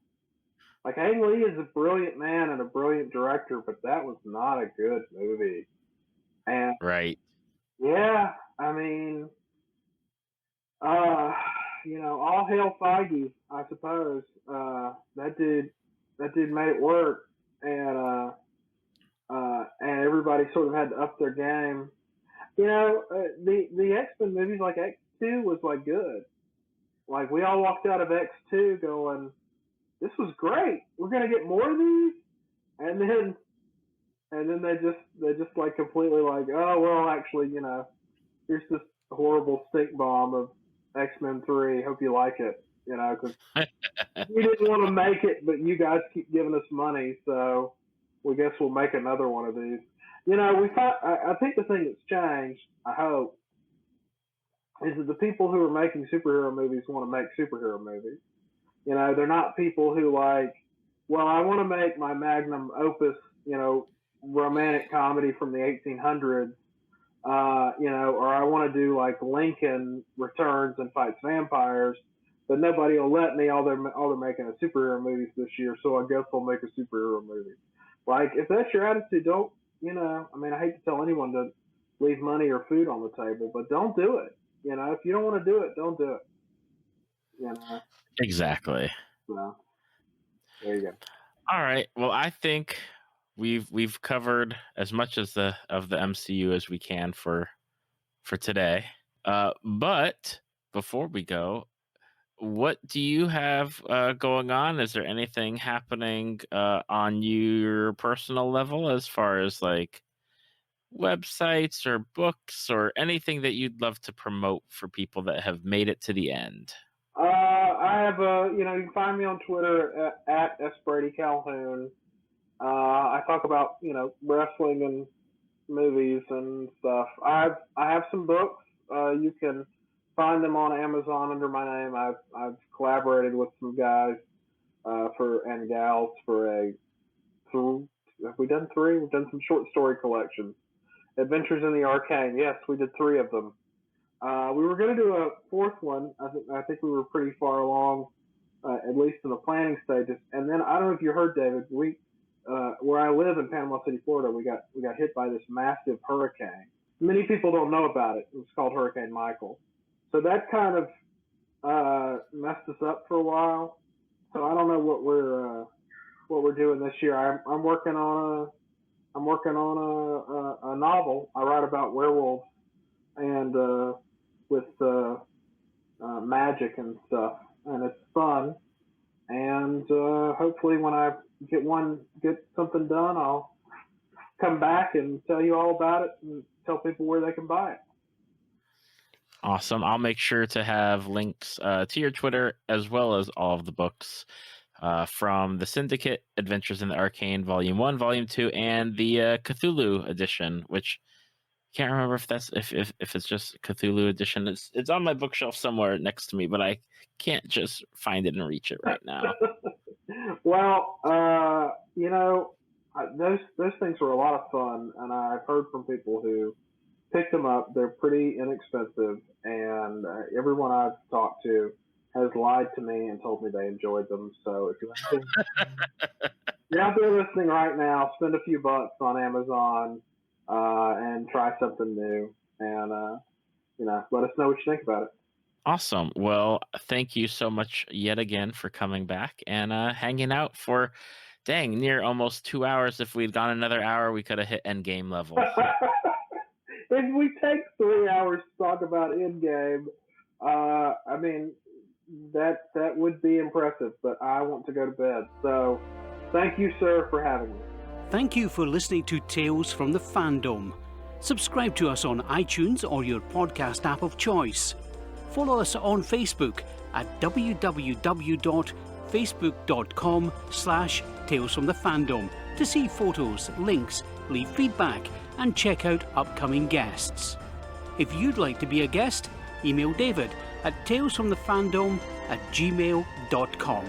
Like Ang Lee is a brilliant man and a brilliant director, but that was not a good movie. And Right. yeah, I mean, uh, all hail Feige, I suppose. That dude made it work, and everybody sort of had to up their game. The X-Men movies like X2 was like good. Like we all walked out of X2 going, "This was great. We're gonna get more of these," and then they just like completely like, "Oh well, actually, here's this horrible stink bomb of X-Men 3. Hope you like it." Because we didn't want to make it, but you guys keep giving us money, so we guess we'll make another one of these. I think the thing that's changed, I hope, is that the people who are making superhero movies want to make superhero movies. They're not people who like, well, I want to make my magnum opus, romantic comedy from the 1800s, or I want to do like Lincoln returns and fights vampires, but nobody will let me. All they're making a superhero movies this year, so I guess I'll make a superhero movie. Like if that's your attitude, don't I mean, I hate to tell anyone to leave money or food on the table, but don't do it. If you don't want to do it, don't do it. Exactly. So there you go. All right. Well, I think we've covered as much as the MCU as we can for today. But before we go, what do you have going on? Is there anything happening on your personal level as far as like websites or books or anything that you'd love to promote for people that have made it to the end? I have you can find me on Twitter at Brady Calhoun. I talk about wrestling and movies and stuff. I have some books. You can find them on Amazon under my name. I've collaborated with some guys and gals for have we done 3? We've done some short story collections. Adventures in the Arcane. Yes, we did 3 of them. We were going to do a 4th one. I think we were pretty far along, at least in the planning stages. And then I don't know if you heard, David. Where I live in Panama City, Florida, we got hit by this massive hurricane. Many people don't know about it. It was called Hurricane Michael. So that kind of messed us up for a while. So I don't know what we're doing this year. I'm working on a novel. I write about werewolves and with magic and stuff, and it's fun. And hopefully, when I get something done, I'll come back and tell you all about it and tell people where they can buy it. Awesome. I'll make sure to have links to your Twitter as well as all of the books from the Syndicate, Adventures in the Arcane, Volume 1, Volume 2, and the Cthulhu edition, which I can't remember if that's if it's just Cthulhu edition. It's on my bookshelf somewhere next to me, but I can't just find it and reach it right now. Well, those things were a lot of fun, and I've heard from people who picked them up. They're pretty inexpensive, and everyone I've talked to has lied to me and told me they enjoyed them. So if you're out there listening right now, spend a few bucks on Amazon and try something new, and let us know what you think about it. Awesome. Well, thank you so much yet again for coming back and hanging out for, near almost 2 hours. If we'd gone another hour, we could have hit Endgame level. If we take 3 hours to talk about Endgame, I mean, that would be impressive, but I want to go to bed. So thank you, sir, for having me. Thank you for listening to Tales from the Fandom. Subscribe to us on iTunes or your podcast app of choice. Follow us on Facebook at www.facebook.com/talesfromthefandom to see photos, links, leave feedback, and check out upcoming guests. If you'd like to be a guest, email David at talesfromthefandom@gmail.com.